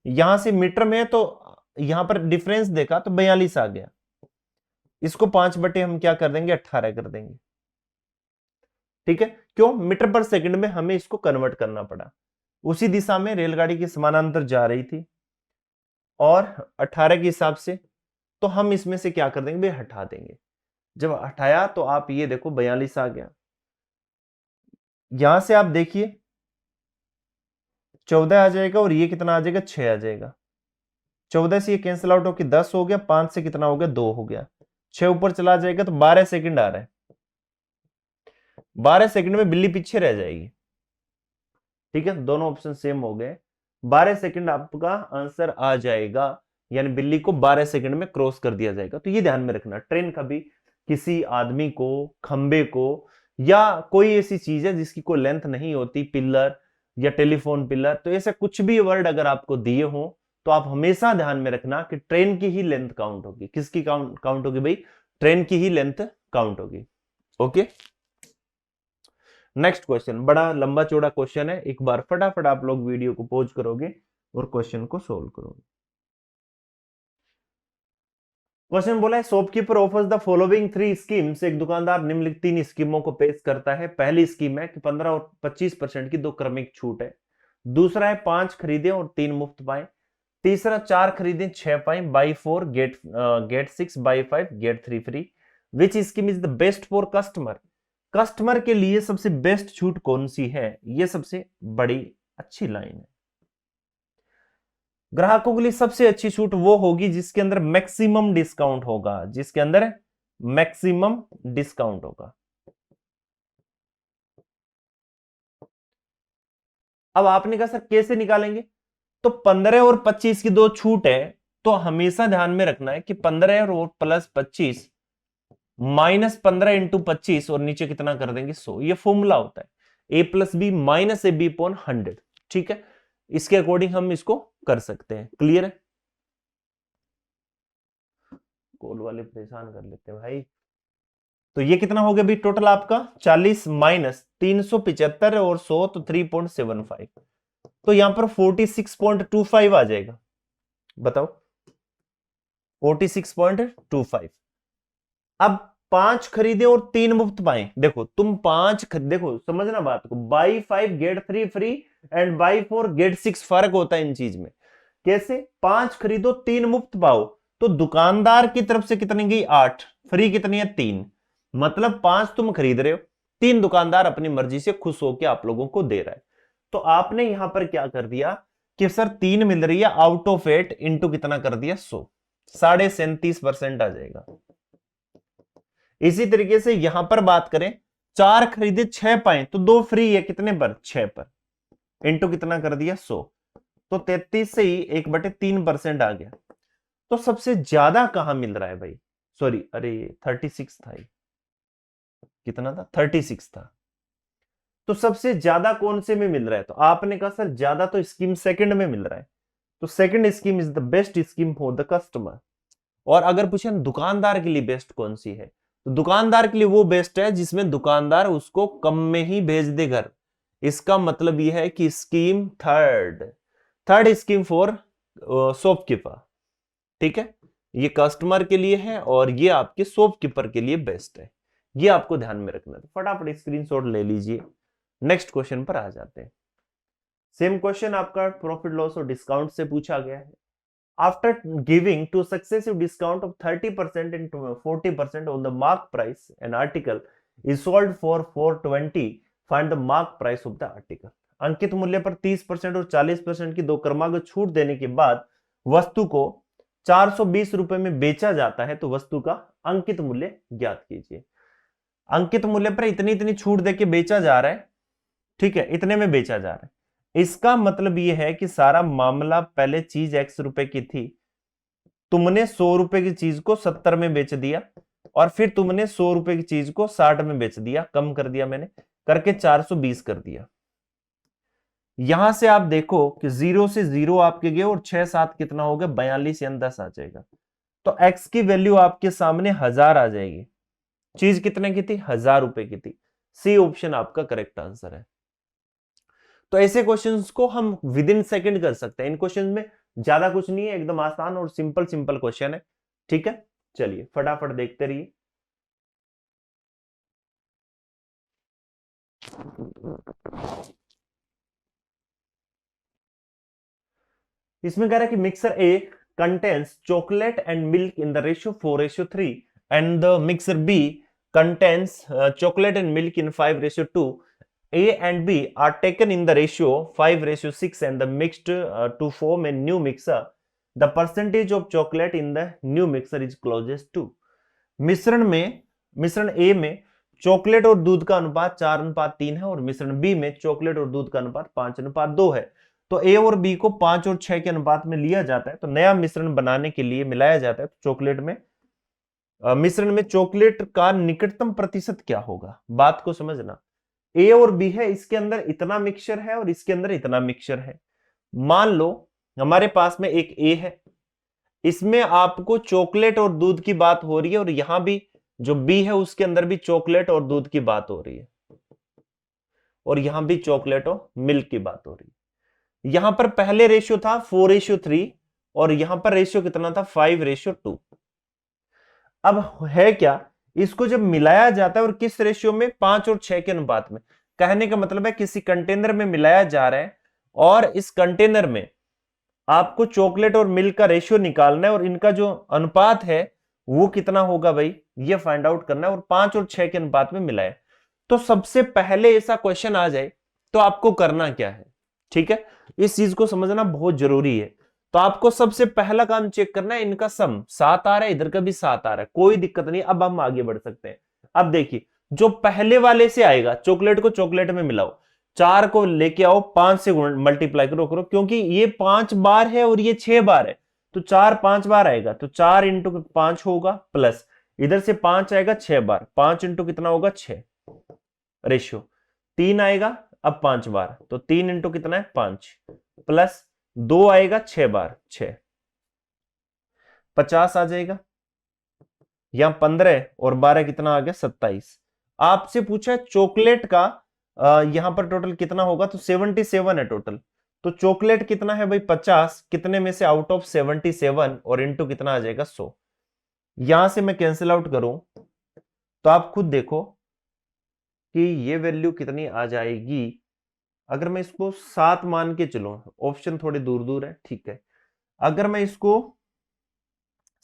S1: यहां से मीटर में है, तो यहां पर डिफरेंस देखा तो 42 आ गया, इसको 5 बटे हम क्या कर देंगे, 18 कर देंगे। ठीक है, क्यों, मीटर पर सेकंड में हमें इसको कन्वर्ट करना पड़ा। उसी दिशा में रेलगाड़ी के समानांतर जा रही थी और 18 के हिसाब से, तो हम इसमें से क्या कर देंगे भाई, हटा देंगे। जब हटाया तो आप ये देखो 42 आ गया। यहां से आप देखिए 14 आ जाएगा और ये कितना आ जाएगा, 6 आ जाएगा। 14 से ये कैंसिल आउट होकर 10 हो गया, 5 से कितना हो गया, 2 हो गया, 6 ऊपर चला जाएगा तो 12 सेकंड आ रहा है। 12 सेकंड में बिल्ली पीछे रह जाएगी। ठीक है, दोनों ऑप्शन सेम हो गए। 12 सेकंड आपका आंसर आ जाएगा, यानी बिल्ली को 12 सेकंड में क्रॉस कर दिया जाएगा। तो ये ध्यान में रखना, ट्रेन कभी किसी आदमी को, खंबे को, या कोई ऐसी चीज है जिसकी कोई लेंथ नहीं होती, पिलर या टेलीफोन पिलर, तो ऐसा कुछ भी वर्ड अगर आपको दिए हो तो आप हमेशा ध्यान में रखना कि ट्रेन की ही लेंथ काउंट होगी। किसकी काउंट होगी भाई, ट्रेन की ही लेंथ काउंट होगी। ओके, नेक्स्ट क्वेश्चन बड़ा लंबा चौड़ा क्वेश्चन है, एक बार फटाफट आप लोग वीडियो को पॉज करोगे और क्वेश्चन को सोल्व करोगे। क्वेश्चन बोला है, shopkeeper offers the following 3 schemes. एक दुकानदार निम्नलिखित 3 स्कीमों को पेश करता है। पहली स्कीम है कि 15 और 25% की 2 क्रमिक छूट है। दूसरा है 5 खरीदें और 3 मुफ्त पाएं। तीसरा 4 खरीदें 6 पाए, buy 4 get 6, buy 5 get 3 free. Which scheme is the best for customer? Customer के लिए सबसे बेस्ट छूट कौन सी है? यह सबसे बड़ी अच्छी लाइन है। ग्राहकों के लिए सबसे अच्छी छूट वो होगी जिसके अंदर मैक्सिमम डिस्काउंट होगा, जिसके अंदर मैक्सिमम डिस्काउंट होगा। अब आपने कहा सर कैसे निकालेंगे? तो 15 और 25 की दो छूट है, तो हमेशा ध्यान में रखना है कि 15 और प्लस 25 माइनस 15 इंटू 25 और नीचे कितना कर देंगे 100। ये फॉर्मूला होता है a plus B minus A B upon 100। ठीक है, इसके अकॉर्डिंग हम इसको कर सकते हैं। क्लियर है? कॉल वाले परेशान कर लेते हैं भाई। तो ये कितना हो गया भी टोटल आपका 40 माइनस 375 और 100 तो 3.75, तो यहां पर 46.25 आ जाएगा। बताओ 46.25। अब 5 खरीदे और 3 मुफ्त पाए। देखो तुम 5 देखो समझना बात को, buy 5 get 3 free and buy 4 get 6 फर्क होता है इन चीज में। कैसे? 5 खरीदो 3 मुफ्त पाओ, तो दुकानदार की तरफ से कितनी गई 8, फ्री कितनी है 3, मतलब 5 तुम खरीद रहे हो, 3 दुकानदार अपनी मर्जी से खुश होकर आप लोगों को दे रहा है। तो आपने यहां पर क्या कर दिया कि सर 3 मिल रही है आउट ऑफ 8 इंटू कितना कर दिया 100, 37.5% आ जाएगा। इसी तरीके से यहां पर बात करें, 4 खरीदे 6 पाए तो 2 फ्री है, कितने पर 6 पर, इंटू कितना कर दिया 100, तो 33 से ही 1/3% आ गया। तो सबसे ज्यादा कहां मिल रहा है भाई? सॉरी, अरे 36 था, कितना था 36 था। तो सबसे ज्यादा कौन से में मिल रहा है? तो आपने कहा सर ज्यादा तो स्कीम सेकंड में मिल रहा है, तो second scheme is the best scheme for the customer. और अगर पूछे दुकानदार के लिए बेस्ट कौन सी है, तो दुकानदार के लिए वो बेस्ट है जिसमें दुकानदार उसको कम में ही भेज दे घर। इसका मतलब यह है कि scheme third scheme for shopkeeper. ठीक है, ये कस्टमर के लिए है और ये आपके शॉपकीपर के लिए बेस्ट है। ये आपको ध्यान में रखना है। तो फटाफट स्क्रीनशॉट ले लीजिए। नेक्स्ट क्वेश्चन पर आ जाते हैं। सेम क्वेश्चन आपका प्रॉफिट लॉस और डिस्काउंट से पूछा गया है। After giving to successive discount of 30% and 40% on the mark price, an article is sold for 420. Find the mark price of the article. अंकित मूल्य पर 30% और 40% की दो क्रमागत छूट देने के बाद वस्तु को 420 रुपए में बेचा जाता है, तो वस्तु का अंकित मूल्य ज्ञात कीजिए। अंकित मूल्य पर इतनी इतनी छूट देके बेचा जा रहा है, ठीक है, इतने में बेचा जा रहा है। इसका मतलब यह है कि सारा मामला पहले चीज x रुपए की थी, तुमने 100 रुपए की चीज को 70 में बेच दिया, और फिर तुमने 100 रुपए की चीज को 60 में बेच दिया, कम कर दिया मैंने करके 420 कर दिया। यहां से आप देखो कि 0 से 0 आपके गए और 6 7 कितना हो गया 42 या 10 आ जाएगा। तो x की वैल्यू आपके सामने 1000 आ जाएगी। चीज कितने की थी? 1000 रुपए की थी। सी ऑप्शन आपका करेक्ट आंसर है। तो ऐसे क्वेश्चंस को हम विद इन सेकंड कर सकते हैं। इन क्वेश्चंस में ज्यादा कुछ नहीं है, एकदम आसान और सिंपल क्वेश्चन है। ठीक है, चलिए फटाफट देखते रहिए। इसमें कह रहा है कि mixer A contains chocolate and milk in the ratio 4:3 and the mixer B contains chocolate and milk in 5:2. A and B are taken in the ratio 5:6 and the mixed to form a new mixer. The percentage of chocolate in the new mixer is closest to. मिश्रण A में chocolate और दूध का अनुपात 4:3 है और मिश्रण B में चॉकलेट और दूध का अनुपात 5:2 है। तो A और B को 5 और 6 के अनुपात में लिया जाता है, तो नया मिश्रण बनाने के लिए मिलाया जाता है। तो चॉकलेट में मिश्रण में चॉकलेट का निकटतम प्रतिशत क्या होगा? बात को समझना। ए और बी है, इसके अंदर इतना मिक्सचर है और इसके अंदर इतना मिक्सचर है। मान लो हमारे पास में एक ए है, इसमें आपको चॉकलेट और दूध की बात हो रही है, और यहां भी जो बी है उसके अंदर भी चॉकलेट और दूध की बात हो रही है, और यहां भी चॉकलेट और मिल्क की बात हो रही है। यहां पर पहले रेशियो था 4:3 और यहां पर रेशियो कितना था 5:2। अब है क्या, इसको जब मिलाया जाता है और किस रेशियो में 5 और 6 के अनुपात में, कहने का मतलब है किसी कंटेनर में मिलाया जा रहा है और इस कंटेनर में आपको चॉकलेट और मिल्क का रेशियो निकालना है और इनका जो अनुपात है वो कितना होगा भाई, ये फाइंड आउट करना है और 5 और 6 के अनुपात में मिलाए। तो सबसे पहले ऐसा क्वेश्चन आ जाए तो आपको करना क्या है, ठीक है, इस चीज को समझना बहुत जरूरी है। तो आपको सबसे पहला काम चेक करना है, इनका सम 7 आ रहा है, इधर का भी 7 आ रहा है, कोई दिक्कत नहीं। अब हम आगे बढ़ सकते हैं। अब देखिए जो पहले वाले से आएगा, चॉकलेट को चॉकलेट में मिलाओ, 4 को लेके आओ, 5 से मल्टीप्लाई करो करो, क्योंकि ये 5 बार है और ये 6 बार है, तो 4 5 बार आएगा, तो 4 इंटू 5 होगा, प्लस इधर से 5 आएगा 6 बार, 5 इंटू कितना होगा 6, रेशियो 3 आएगा अब 5 बार, तो 3 इंटू कितना है 5, प्लस 2 आएगा 6 बार, 6 50 आ जाएगा, यहां 15 और 12 कितना आ गया 27। आपसे पूछा है चॉकलेट का यहां पर टोटल कितना होगा, तो 77 है टोटल। तो चॉकलेट कितना है भाई 50, कितने में से आउट ऑफ 77 और इंटू कितना आ जाएगा 100। यहां से मैं कैंसिल आउट करूं तो आप खुद देखो कि ये वैल्यू कितनी आ जाएगी। अगर मैं इसको 7 मान के चलूं, ऑप्शन थोड़े दूर दूर है, ठीक है, अगर मैं इसको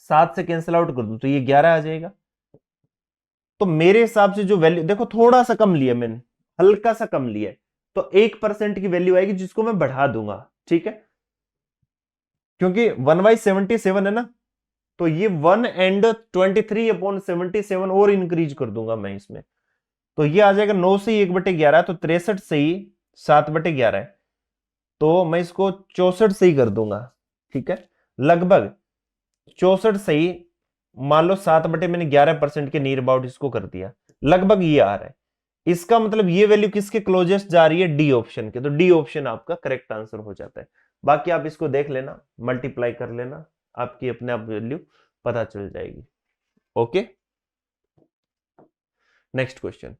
S1: 7 से कैंसिल आउट कर दूं तो ये 11 आ जाएगा। तो मेरे हिसाब से जो वैल्यू देखो थोड़ा सा कम लिया मैंने, हल्का सा कम लिया है, तो 1% की वैल्यू आएगी जिसको मैं बढ़ा दूंगा, ठीक है, क्योंकि 1/77 है ना, तो ये 1 एंड 23/77 और इंक्रीज कर दूंगा मैं इसमें, तो ये आ जाएगा 9 से 1/11, तो 63 से ही 7/11 है, तो मैं इसको 64 से ही कर दूंगा, ठीक है, लगभग 64 से ही, मान लो 7/11% के नियर अबाउट इसको कर दिया, लगभग ये आ रहा है। इसका मतलब ये वैल्यू किसके क्लोजेस्ट जा रही है, डी ऑप्शन के, तो डी ऑप्शन आपका करेक्ट आंसर हो जाता है। बाकी आप इसको देख लेना, मल्टीप्लाई कर लेना, आपकी अपने आप वैल्यू पता चल जाएगी। Okay, next question.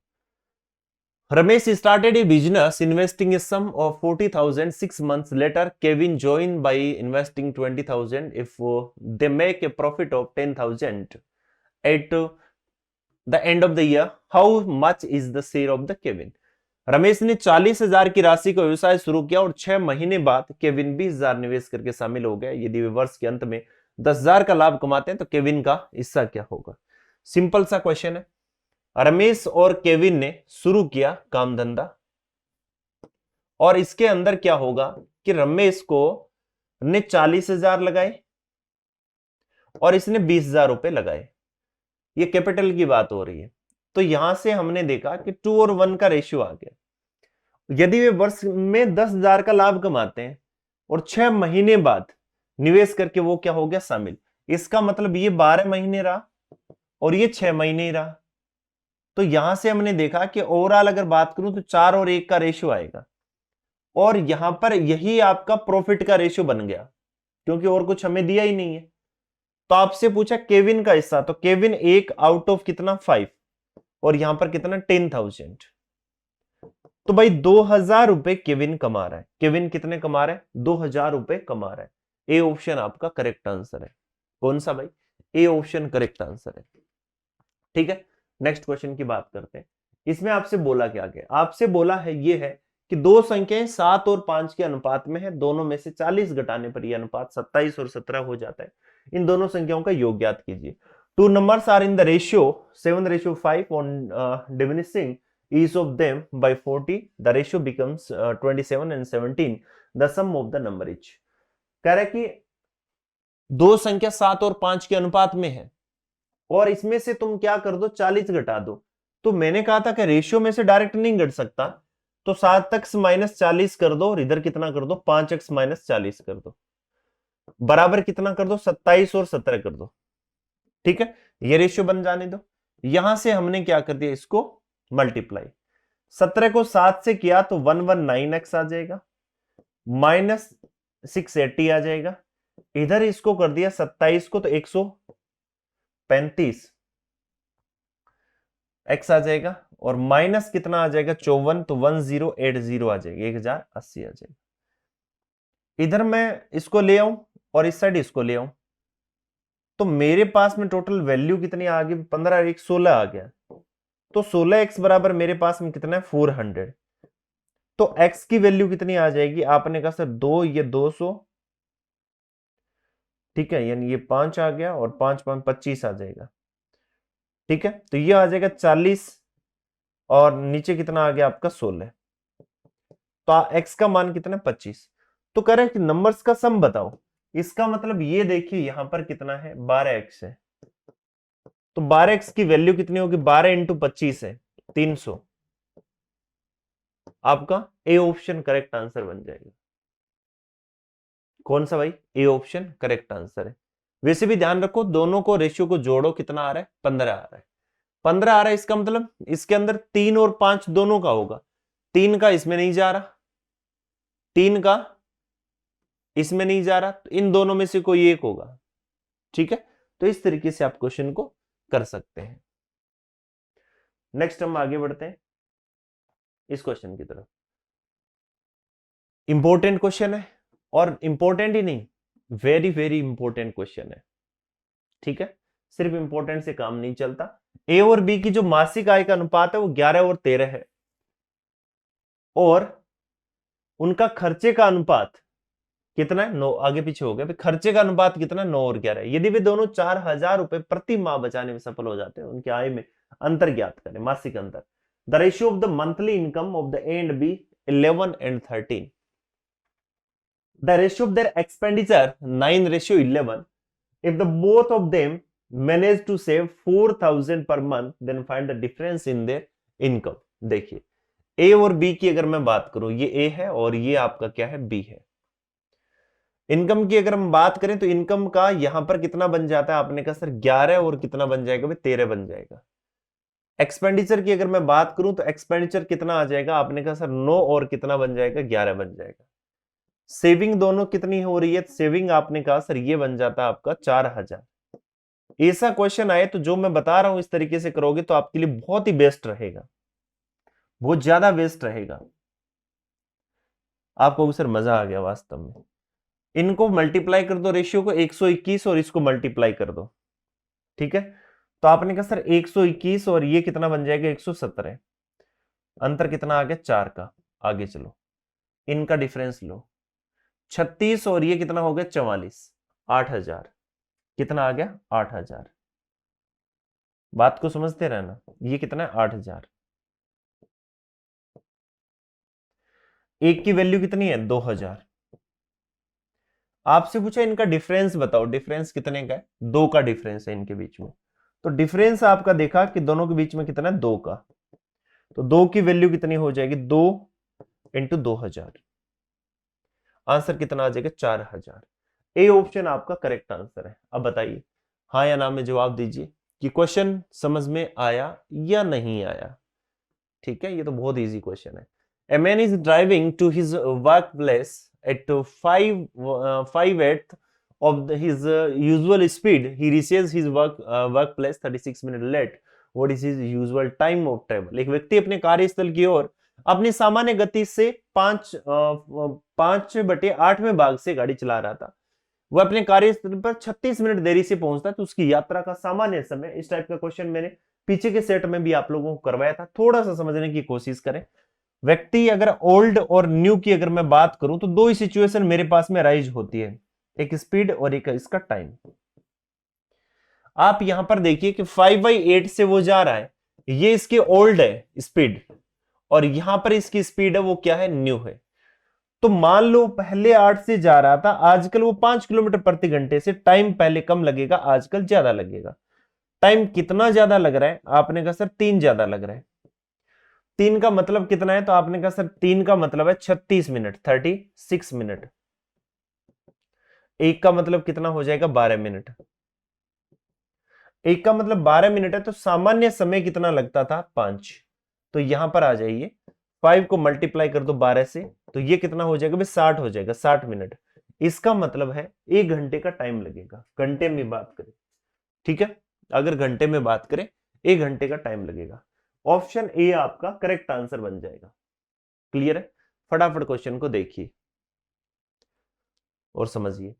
S1: Ramesh started a business investing a sum of 40,000. 6 months later, Kevin joined by investing 20,000. If they make a profit of 10,000 at the end of the year, how much is the share of the Kevin? Ramesh ने 40,000 की राशि का व्यवसाय शुरू किया और 6 महीने बाद केविन 20,000 निवेश करके शामिल हो गया। यदि वे वर्ष के अंत में 10,000 का लाभ कमाते हैं तो केविन का हिस्सा क्या होगा? सिंपल सा क्वेश्चन है। रमेश और केविन ने शुरू किया काम धंधा और इसके अंदर क्या होगा कि रमेश को ने 40,000 लगाए और इसने 20,000 रुपए लगाए। ये कैपिटल की बात हो रही है। तो यहां से हमने देखा कि 2 और 1 का रेशियो आ गया। यदि वे वर्ष में 10,000 का लाभ कमाते हैं और 6 महीने बाद निवेश करके वो क्या हो गया शामिल, इसका मतलब ये 12 महीने रहा और ये 6 महीने ही रहा। तो यहां से हमने देखा कि ओवरऑल अगर बात करूं तो 4 और 1 का रेशियो आएगा और यहां पर यही आपका प्रॉफिट का रेशियो बन गया क्योंकि और कुछ हमें दिया ही नहीं है। तो आपसे पूछा केविन का हिस्सा, तो केविन 1 आउट ऑफ कितना 5 और यहां पर कितना 10,000, तो भाई 2,000 रुपए केविन कमा रहा है। केविन कितने कमा रहा है? 2,000 रुपए कमा रहा है। ए ऑप्शन आपका करेक्ट आंसर है। कौन सा भाई? ए ऑप्शन करेक्ट आंसर है। ठीक है, नेक्स्ट क्वेश्चन की बात करते हैं। इसमें आपसे बोला क्या गया? आपसे बोला है ये है कि दो संख्याएं 7 और 5 के अनुपात में है, दोनों में से 40 घटाने पर यह अनुपात 27 और 17 हो जाता है। इन दोनों संख्याओं का योग ज्ञात कीजिए। Two numbers are in the ratio 7:5 on diminishing each of them by 40, the ratio becomes 27 and 17. The sum of the number is, कह रहा है कि दो संख्या 7 और 5 के अनुपात में है और इसमें से तुम क्या कर दो 40 घटा दो। तो मैंने कहा था कि रेशियो में से डायरेक्ट नहीं घट सकता, तो 7x - 40 कर दो और इधर कितना कर दो 5x - 40 कर दो, बराबर कितना कर दो 27 और 17 कर दो। ठीक है, ये रेशियो बन जाने दो। यहां से हमने क्या कर दिया इसको मल्टीप्लाई, 17 को 7 से किया तो 119x आ जाएगा, -680 आ जाएगा। इधर इसको कर दिया 27 को तो 135 x आ जाएगा और माइनस कितना आ जाएगा 54, तो 1080 आ जाएगा, 1080 आ जाएगा। इधर मैं इसको ले आऊं और इस साइड इसको ले आऊं तो मेरे पास में टोटल वैल्यू कितनी आ गई 15 1 16 आ गया। तो 16x बराबर मेरे पास में कितना है 400। तो x की वैल्यू कितनी आ जाएगी? आपने कहा सर 2 ये 200 ठीक है, यानी ये 5 आ गया और 5 5 25 आ जाएगा। ठीक है, तो ये आ जाएगा 40 और नीचे कितना आ गया आपका 16। तो x का मान कितना है 25। तो कह रहे हैं कि नंबर्स का सम बताओ। इसका मतलब ये देखिए यहां पर कितना है 12x है, तो 12x की वैल्यू कितनी होगी 12 इंटू 25 है 300। आपका ए ऑप्शन करेक्ट आंसर बन जाएगा। कौन सा भाई? ए ऑप्शन करेक्ट आंसर है। वैसे भी ध्यान रखो दोनों को रेशियो को जोड़ो कितना आ रहा है 15 आ रहा है। 15 आ रहा है इसका मतलब इसके अंदर 3 और 5 दोनों का होगा। 3 का इसमें नहीं जा रहा, 3 का इसमें नहीं जा रहा, तो इन दोनों में से कोई एक होगा। ठीक है, तो इस तरीके से आप क्वेश्चन को कर सकते हैं। नेक्स्ट हम आगे बढ़ते हैं इस क्वेश्चन की तरफ। इंपॉर्टेंट क्वेश्चन है, और इंपॉर्टेंट ही नहीं वेरी वेरी इंपॉर्टेंट क्वेश्चन है। ठीक है, सिर्फ इंपॉर्टेंट से काम नहीं चलता। ए और बी की जो मासिक आय का अनुपात है वो 11 और 13 है, और उनका खर्चे का अनुपात कितना है 9। आगे पीछे हो गया, खर्चे का अनुपात कितना 9 और 11 है। यदि वे दोनों 4,000 रुपए प्रति माह बचाने में सफल हो जाते हैं, उनकी आय में अंतर ज्ञात करें, मासिक अंतर। The ratio of the monthly income of the A and B 11 and 13। The ratio of their expenditure 9:11. If the both of them manage to save 4,000 per month, then find the difference in their income। देखिए ए और B की अगर मैं बात करूं, ये ए है और ये आपका क्या है बी है। इनकम की अगर हम बात करें तो इनकम का यहां पर कितना बन जाता है, आपने कहा सर 11 और कितना बन जाएगा भाई 13 बन जाएगा। एक्सपेंडिचर की अगर मैं बात करूं तो एक्सपेंडिचर कितना आ जाएगा, आपने कहा सर 9 और कितना बन जाएगा 11 बन जाएगा। सेविंग दोनों कितनी हो रही है, सेविंग आपने कहा सर ये बन जाता है आपका 4,000। ऐसा क्वेश्चन आए तो जो मैं बता रहा हूं इस तरीके से करोगे तो आपके लिए बहुत ही बेस्ट रहेगा, बहुत ज्यादा बेस्ट रहेगा। आपको सर मजा आ गया वास्तव में। इनको मल्टीप्लाई कर दो, रेशियो को 121 और इसको मल्टीप्लाई कर दो। ठीक है, तो आपने कहा सर 121 और ये कितना बन जाएगा 117। अंतर कितना आ गया 4 का। आगे चलो, इनका डिफरेंस लो 36 और ये कितना हो गया 44। 8,000 कितना आ गया 8,000। बात को समझते रहना, ये कितना है 8,000। एक की वैल्यू कितनी है 2,000। आपसे पूछा इनका डिफरेंस बताओ, डिफरेंस कितने का है 2 का डिफरेंस है इनके बीच में। तो डिफरेंस आपका देखा कि दोनों के बीच में कितना है 2 का, तो 2 की वैल्यू कितनी हो जाएगी 2 इंटू 2,000। आंसर कितना आ जाएगा 4,000। ए ऑप्शन आपका करेक्ट आंसर है। अब बताइए हाँ या ना में जवाब दीजिए कि क्वेश्चन समझ में आया या नहीं आया। ठीक है, ये तो बहुत इजी क्वेश्चन है। A man is driving to his workplace at 5/8 of his usual speed. He reaches his workplace 36 minutes late. What is his usual time of travel? एक व्यक्ति अपने कार्यस्थल की ओर अपनी सामान्य गति से 5/8 भाग से गाड़ी चला रहा था। वह अपने कार्यस्थल पर 36 मिनट देरी से पहुंचता है, तो उसकी यात्रा का सामान्य समय। इस टाइप का क्वेश्चन मैंने पीछे के सेट में भी आप लोगों को करवाया था, थोड़ा सा समझने की कोशिश करें। व्यक्ति अगर ओल्ड और न्यू की अगर मैं बात करूं तो दो ही सिचुएशन मेरे पास में राइज होती है, एक स्पीड और एक इसका टाइम। आप यहां पर देखिए कि 5/8 से वो जा रहा है, ये इसकी ओल्ड है स्पीड, और यहां पर इसकी स्पीड है वो क्या है न्यू है। तो मान लो पहले 8 से जा रहा था, आजकल वो 5 किलोमीटर प्रति घंटे से, टाइम पहले कम लगेगा आजकल ज्यादा लगेगा। टाइम कितना ज्यादा लग रहा है, आपने कहा सर 3 ज्यादा लग रहा है। 3 का मतलब कितना है, तो आपने कहा सर 3 का मतलब है 36 मिनट, 36 मिनट। एक का मतलब कितना हो जाएगा 12 मिनट। एक का मतलब 12 मिनट है, तो सामान्य समय कितना लगता था 5। तो यहां पर आ जाइए, 5 को मल्टीप्लाई कर दो 12 से, तो ये कितना हो जाएगा भाई 60 हो जाएगा, 60 मिनट। इसका मतलब है 1 घंटे का टाइम लगेगा, घंटे में बात करें। ठीक है, अगर घंटे में बात करें 1 घंटे का टाइम लगेगा। ऑप्शन ए आपका करेक्ट आंसर बन जाएगा। क्लियर है? फटाफट क्वेश्चन को देखिए और समझिए।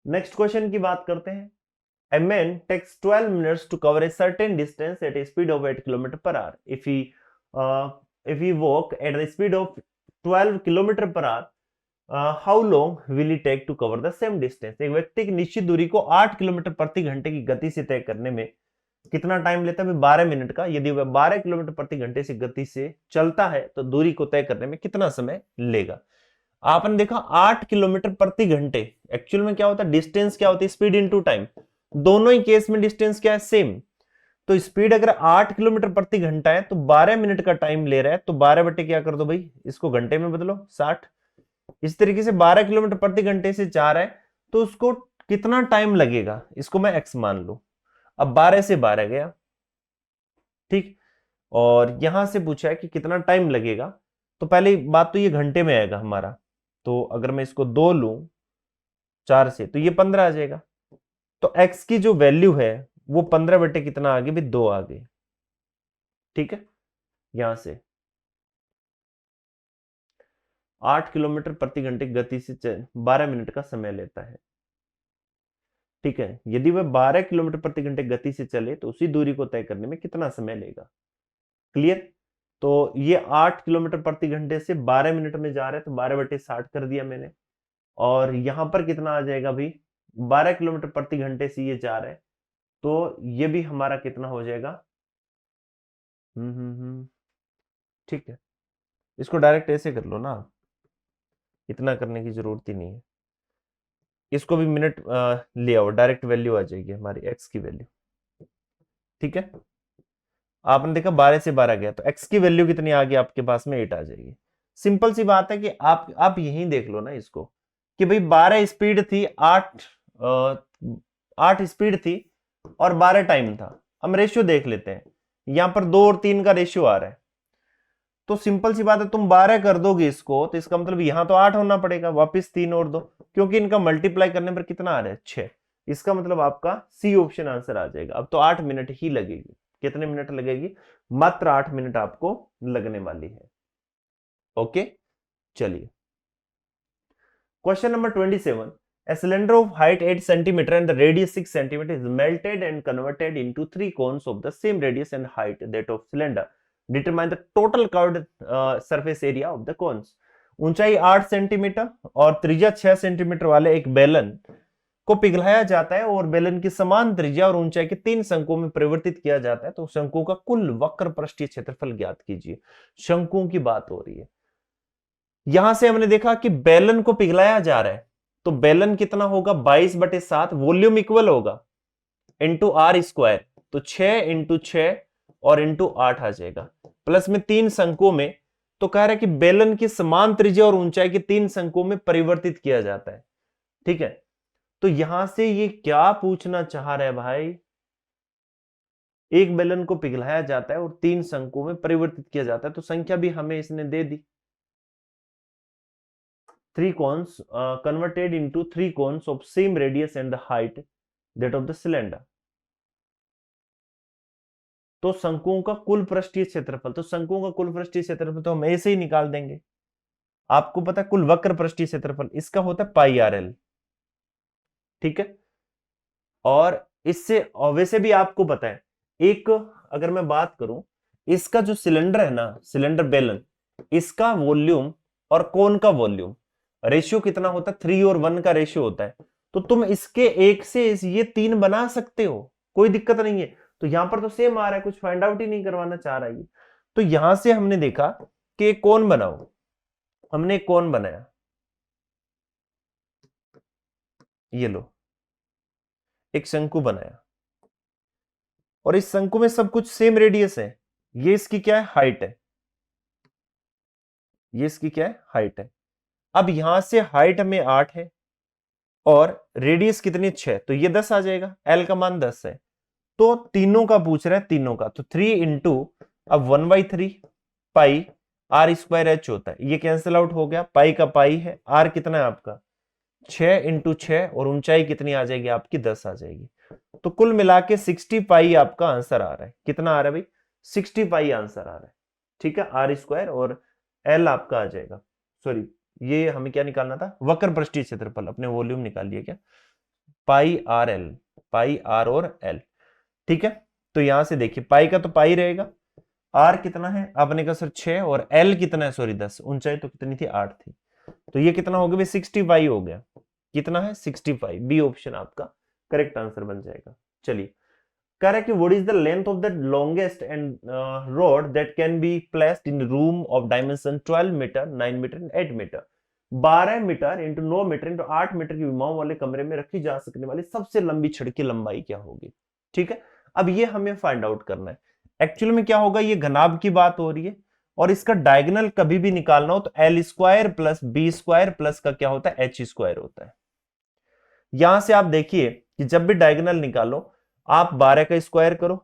S1: नेक्स्ट क्वेश्चन की बात करते हैं। A man takes 12 minutes to cover a certain distance at a speed of 8 km per hour. If he walk at the speed of 12 km per hour, how long will it take to cover the same distance. एक व्यक्ति की निश्चित दूरी को 8 kilometre प्रति घंटे की गति से तय करने में कितना टाइम लेता है? 12 मिनट का। यदि वह 12 किलोमीटर प्रति घंटे से गति से चलता है तो दूरी को तय करने में कितना समय लेगा? आपने देखा 8 किलोमीटर प्रति घंटे, एक्चुअल में क्या होता है? डिस्टेंस क्या होती है? Speed into time. दोनों ही केस में डिस्टेंस क्या है? सेम। तो स्पीड अगर 8 किलोमीटर प्रति घंटा है तो 12 मिनट का टाइम ले रहा है, तो 12 बटे क्या कर दो भाई, इसको घंटे में बदलो 60। इस तरीके से 12 किलोमीटर प्रति घंटे से जा रहा है तो उसको कितना टाइम लगेगा, इसको मैं x मान लू। अब 12 से 12 गया, ठीक। और यहां से पूछा है कि कितना टाइम लगेगा, तो पहले बात तो ये घंटे में आएगा हमारा। तो अगर मैं इसको 2 लूं 4 से तो ये 15 आ जाएगा। तो x की जो वैल्यू है वो 15 बटे कितना आ गई भाई? 2 आ गई। ठीक है, यहां से 8 किलोमीटर प्रति घंटे गति से 12 मिनट का समय लेता है। ठीक है, यदि वह 12 किलोमीटर प्रति घंटे गति से चले तो उसी दूरी को तय करने में कितना समय लेगा? क्लियर? तो ये 8 किलोमीटर प्रति घंटे से 12 मिनट में जा रहा है, तो 12 बटे 60 कर दिया मैंने। और यहां पर कितना आ जाएगा भाई? 12 किलोमीटर प्रति घंटे से ये जा रहा है, तो ये भी हमारा कितना हो जाएगा? ठीक है, इसको डायरेक्ट ऐसे कर लो ना, इतना करने की जरूरत ही नहीं है। इसको भी मिनट ले आओ, डायरेक्ट वैल्यू आ जाएगी हमारी x की वैल्यू। ठीक है, आपने देखा 12 से 12 गया, तो x की वैल्यू कितनी आ गई आपके पास में? 8 आ जाएगी। सिंपल सी बात है कि आप यहीं देख लो ना इसको, कि भाई 12 स्पीड थी, 8 स्पीड थी और 12 टाइम था। हम रेशियो देख लेते हैं, यहां पर 2 और 3 का रेशियो आ रहा है। तो सिंपल सी बात है, तुम 12 कर दोगे इसको तो इसका मतलब यहां तो 8 होना पड़ेगा, वापस 3 और 2, क्योंकि इनका मल्टीप्लाई करने पर कितना आ रहा है? 6। इसका मतलब आपका सी ऑप्शन आंसर आ जाएगा। अब तो 8 मिनट ही लगेगी। कितने मिनट लगेगी? मात्र 8 मिनट आपको लगने वाली है। ओके, चलिए question number 27। A cylinder of height 8 cm and the radius 6 cm is melted and converted into 3 cones of the same radius and height that of cylinder. Determine the total curved surface area of the cones. ऊंचाई 8 centimetre और त्रिज्या 6 centimetre वाले एक बेलन को पिघलाया जाता है और बेलन की समान त्रिज्या और ऊंचाई के 3 शंकुओं में परिवर्तित किया जाता है, तो शंकुओं का कुल वक्र पृष्ठीय क्षेत्रफल ज्ञात कीजिए। शंकुओं की बात हो रही है। यहां से हमने देखा कि बेलन को पिघलाया जा रहा है, तो बेलन कितना होगा? 22/7। वॉल्यूम इक्वल होगा इंटू आर स्क्वायर, तो 6 इंटू 6 और इंटू 8 आ जाएगा। प्लस में 3 शंकुओं में, तो कह रहा है कि बेलन की समान त्रिज्या और ऊंचाई के 3 शंकुओं में परिवर्तित किया जाता है। ठीक है, तो यहां से ये क्या पूछना चाह रहा है भाई? एक बेलन को पिघलाया जाता है और 3 शंकुओं में परिवर्तित किया जाता है, तो संख्या भी हमें इसने दे दी। 3 cones converted into 3 cones of same radius and the height that of the cylinder. तो शंकुओं का कुल पृष्ठीय क्षेत्रफल, तो शंकुओं का कुल पृष्ठीय क्षेत्रफल तो हम ऐसे ही निकाल देंगे। आपको पता है कुल वक्र पृष्ठीय क्षेत्रफल इसका होता है पाई आर एल। ठीक है, और इससे वैसे भी आपको पता है, एक अगर मैं बात करूं, इसका जो सिलेंडर है ना, सिलेंडर बेलन, इसका वॉल्यूम और कोन का वॉल्यूम रेशियो कितना होता है? 3 और 1 का रेशियो होता है। तो तुम इसके एक से ये 3 बना सकते हो, कोई दिक्कत नहीं है। तो यहां पर तो सेम आ रहा है, कुछ फाइंड आउट ही नहीं करवाना चाह रहा है। तो यहां से हमने देखा कि कोन बनाओ, हमने कोन बनाया, ये लो एक शंकु बनाया, और इस शंकु में सब कुछ सेम रेडियस है। ये इसकी क्या है? हाइट है। ये इसकी क्या है? हाइट है। अब यहां से हाइट में 8 है और रेडियस कितनी? 6, तो ये 10 आ जाएगा। एल का मान 10 है, तो तीनों का पूछ रहा है, तीनों का, तो 3 इंटू, अब 1/3 पाई आर स्क्वायर एच होता है, ये कैंसिल आउट हो गया। पाई का पाई है, आर कितना है आपका? 6 इंटू 6, और ऊंचाई कितनी आ जाएगी आपकी? 10 आ जाएगी। तो कुल मिला के 60 पाई आपका आंसर आ रहा है। कितना आ रहा है भाई? 60 पाई आंसर आ रहा है। ठीक है, आर स्क्वायर और एल आपका आ जाएगा। सॉरी, ये हमें क्या निकालना था? वक्र पृष्ठीय क्षेत्रफल। अपने वॉल्यूम निकाल लिया क्या? पाई आर एल, पाई आर और एल। ठीक है, तो यहां से देखिए पाई का तो पाई रहेगा, आर कितना है आपने कहा सर? 6, और एल कितना है? सॉरी 10। ऊंचाई तो कितनी थी? 8 थी। तो ये कितना हो गया भाई 65 हो गया, कितना है 65, बी ऑप्शन आपका करेक्ट आंसर बन जाएगा। चलिए कह रहा है कि what is the length of the longest and rod that can be placed in room of dimension 12 metre 9 metre and 8 metre, 12 metre into 9 metre into 8 metre की विमाओं वाले कमरे में रखी जा सकने वाली सबसे लंबी छड़ की लंबाई क्या होगी। ठीक है, अब ये हमें फाइंड आउट करना है। एक्चुअली में क्या होगा, ये घनाभ की बात हो रही है और इसका डायगोनल कभी भी निकालना हो तो L square plus B square plus का क्या होता है एच स्क्वायर होता है। यहां से आप देखिए कि जब भी डायगोनल निकालो आप 12 का स्क्वायर करो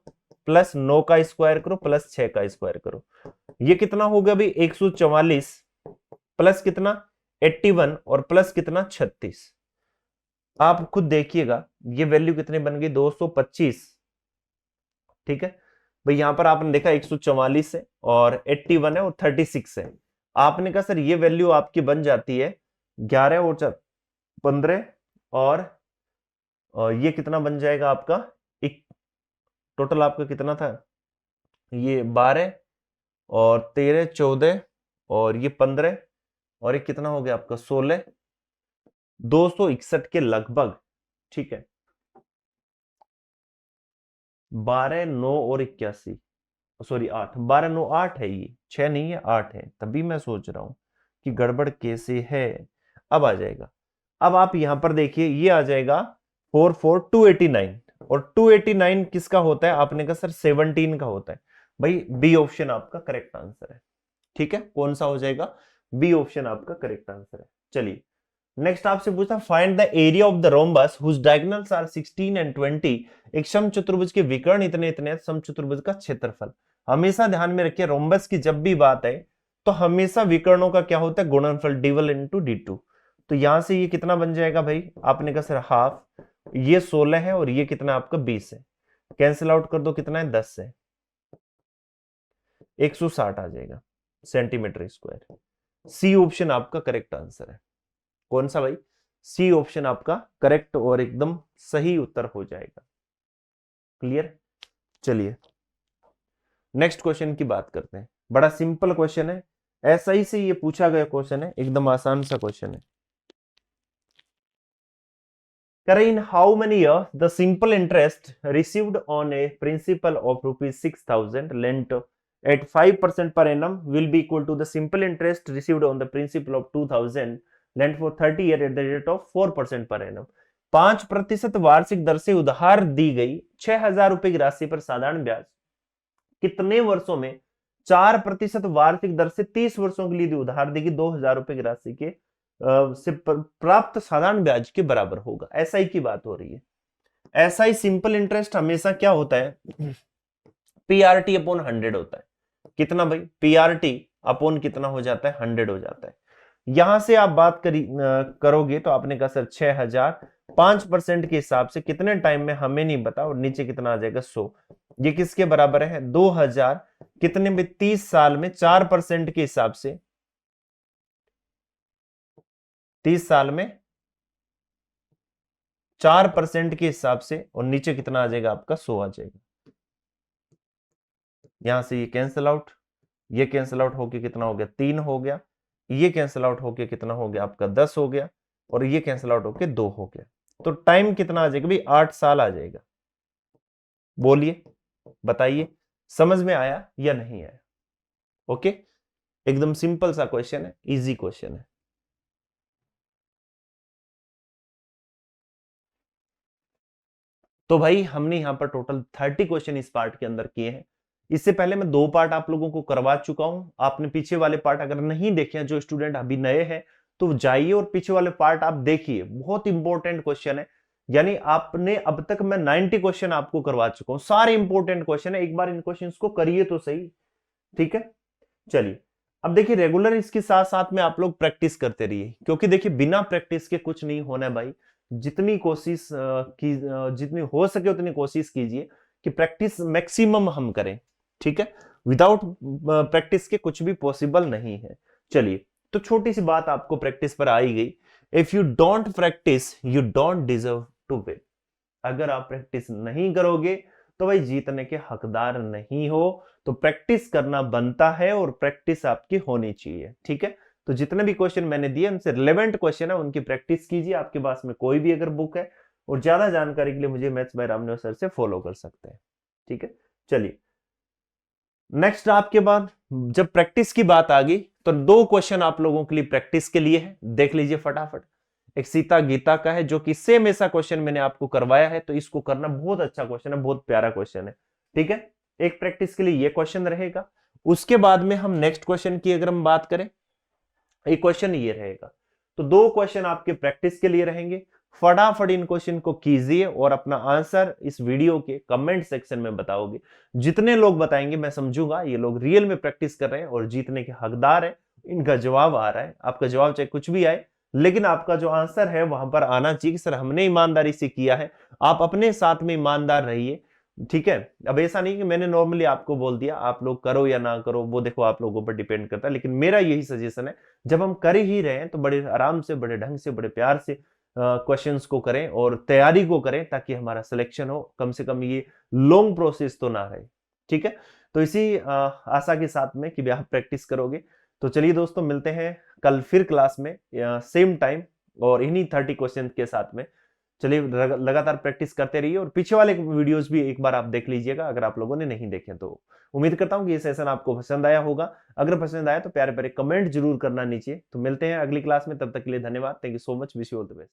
S1: प्लस 9 का स्क्वायर करो प्लस 6 का स्क्वायर करो, ये कितना हो गया भाई 144 प्लस कितना 81 और प्लस कितना 36। आप खुद देखिएगा ये वैल्यू कितनी बन गई 225। ठीक है भाई, यहां पर आपने देखा 144 है और 81 है और 36 है। आपने कहा सर ये वैल्यू आपकी बन जाती है 11 और 15 और ये कितना बन जाएगा आपका टोटल आपका कितना था, ये 12 और 13 14 और ये 15 और ये कितना हो गया आपका 16, 261 के लगभग। ठीक है 12 9 और 81 सॉरी 8, 12 9 8 है, ये 6 नहीं है 8 है, तभी मैं सोच रहा हूं कि गड़बड़ कैसे है। अब आ जाएगा, अब आप यहां पर देखिए ये आ जाएगा 289 और 289 किसका होता है, आपने कहा सर 17 का होता है। भाई बी ऑप्शन आपका करेक्ट आंसर है। ठीक है, कौन सा हो जाएगा, बी ऑप्शन आपका करेक्ट आंसर है। चलिए नेक्स्ट आपसे पूछता find the area of the rhombus whose diagonals are 16 and 20। एक समचतुर्भुज के विकर्ण इतने इतने समचतुर्भुज का क्षेत्रफल। हमेशा ध्यान में रखिए रोम्बस की जब भी बात है तो हमेशा विकर्णों का क्या होता है गुणनफल d1 इंटू d2। तो यहां से ये कितना बन जाएगा भाई, आपने कहा सर हाफ, ये 16 है और ये कितना आपका 20 है, कैंसिल आउट कर दो कितना है 10 है, 160 आ जाएगा सेंटीमीटर स्क्वायर। सी ऑप्शन आपका करेक्ट आंसर है। कौन सा भाई, सी ऑप्शन आपका करेक्ट और एकदम सही उत्तर हो जाएगा। क्लियर। चलिए नेक्स्ट क्वेश्चन की बात करते हैं, बड़ा सिंपल क्वेश्चन है, ऐसा ही से ये पूछा गया क्वेश्चन है, एकदम आसान सा क्वेश्चन है। In how many years the simple interest received on a principal of ₹6,000 lent at 5% per annum will be equal to the simple interest received on the principal of 2,000 lent for 30 years at the rate of 4% per annum। 5% वार्षिक दर से उधार दी गई 6,000 रुपए की राशि पर साधारण ब्याज कितने वर्षों में 4% वार्षिक दर से 30 वर्षों के लिए उधार देगी 2,000 रुपए की राशि के से प्राप्त साधारण ब्याज के बराबर होगा। एसआई की बात हो रही है। एसआई सिंपल इंटरेस्ट हमेशा क्या होता है, पीआरटी अपॉन 100 होता है। कितना भाई, पीआरटी अपॉन कितना हो जाता है 100 हो जाता है। यहां से आप बात करोगे तो आपने कहा सर 6,000 5% के हिसाब से कितने टाइम में हमें नहीं पता, और नीचे कितना आ जाएगा 100, ये किसके बराबर है 2,000 कितने में 30 साल में 4% के हिसाब से 30 साल में 4% के हिसाब से, और नीचे कितना आ जाएगा आपका 100 आ जाएगा। यहां से ये कैंसिल आउट, ये कैंसिल आउट होके कितना हो गया 3 हो गया, ये कैंसिल आउट होके कितना हो गया आपका 10 हो गया, और ये कैंसिल आउट होके 2 हो गया। तो टाइम कितना आ जाएगा भाई 8 साल आ जाएगा। बोलिए बताइए समझ में आया या नहीं आया। ओके, एकदम सिंपल सा क्वेश्चन है, इजी क्वेश्चन है। तो भाई हमने यहां पर टोटल 30 क्वेश्चन इस पार्ट के अंदर किए हैं। इससे पहले मैं 2 पार्ट आप लोगों को करवा चुका हूं। आपने पीछे वाले पार्ट अगर नहीं देखे, जो स्टूडेंट अभी नए हैं तो जाइए और पीछे वाले पार्ट आप देखिए, बहुत इंपॉर्टेंट क्वेश्चन है। यानी आपने अब तक मैं 90 क्वेश्चन आपको करवा चुका हूं, सारे इंपॉर्टेंट क्वेश्चन है, एक बार इन क्वेश्चंस को करिए तो सही। ठीक है, चलिए अब देखिए रेगुलर इसके साथ साथ में आप लोग प्रैक्टिस करते रहिए, क्योंकि देखिए बिना प्रैक्टिस के कुछ नहीं होना है भाई। जितनी कोशिश की जितनी हो सके उतनी कोशिश कीजिए कि प्रैक्टिस मैक्सिमम हम करें। ठीक है, विदाउट प्रैक्टिस के कुछ भी पॉसिबल नहीं है। चलिए तो छोटी सी बात आपको प्रैक्टिस पर आई गई, if you don't practise you don't deserve to win. अगर आप प्रैक्टिस नहीं करोगे तो भाई जीतने के हकदार नहीं हो। तो प्रैक्टिस करना बनता है और प्रैक्टिस आपकी होनी चाहिए। ठीक है, तो जितने भी क्वेश्चन मैंने दिए उनसे रिलेवेंट क्वेश्चन है, उनकी प्रैक्टिस कीजिए। आपके पास में कोई भी अगर बुक है, और ज्यादा जानकारी के लिए मुझे मैथ्स बाय रामदेव सर से फॉलो कर सकते हैं। ठीक है, चलिए नेक्स्ट आपके बाद जब प्रैक्टिस की बात आ गई तो दो क्वेश्चन आप लोगों के लिए प्रैक्टिस के लिए है, देख लीजिए फटाफट। एक सीता गीता का है जो कि सेम ऐसा क्वेश्चन मैंने आपको करवाया है, तो इसको करना बहुत अच्छा क्वेश्चन है, बहुत प्यारा क्वेश्चन है। ठीक है, एक प्रैक्टिस के लिए ये क्वेश्चन रहेगा। उसके बाद में हम नेक्स्ट क्वेश्चन की अगर हम बात करें, एक क्वेश्चन ये रहेगा। तो दो क्वेश्चन आपके प्रैक्टिस के लिए रहेंगे। फटाफट इन क्वेश्चन को कीजिए और अपना आंसर इस वीडियो के कमेंट सेक्शन में बताओगे। जितने लोग बताएंगे मैं समझूंगा ये लोग रियल में प्रैक्टिस कर रहे हैं और जीतने के हकदार है। इनका जवाब आ रहा है, आपका जवाब चाहे कुछ भी आए, लेकिन आपका जो आंसर है वहां पर आना चाहिए कि सर हमने ईमानदारी से किया है। आप अपने साथ में ईमानदार रहिए। ठीक है, अब ऐसा नहीं कि मैंने नॉर्मली आपको बोल दिया आप लोग करो या ना करो, वो देखो आप लोगों पर डिपेंड करता है, लेकिन मेरा यही सजेशन है जब हम कर ही रहे हैं तो बड़े आराम से, बड़े ढंग से, बड़े प्यार से क्वेश्चंस को करें और तैयारी को करें, ताकि हमारा सिलेक्शन हो। कम से कम ये लॉन्ग प्रोसेस तो ना रहे। ठीक है, तो इसी आशा के साथ में कि आप प्रैक्टिस करोगे। तो चलिए दोस्तों, मिलते हैं कल फिर क्लास में सेम टाइम और इन्हीं 30 क्वेश्चन के साथ में। चलिए लगातार प्रैक्टिस करते रहिए और पीछे वाले वीडियोस भी एक बार आप देख लीजिएगा अगर आप लोगों ने नहीं देखे तो। उम्मीद करता हूं कि ये सेशन आपको पसंद आया होगा। अगर पसंद आया तो प्यारे प्यारे कमेंट जरूर करना नीचे। तो मिलते हैं अगली क्लास में, तब तक के लिए धन्यवाद। Thank you so much, wish you all the best.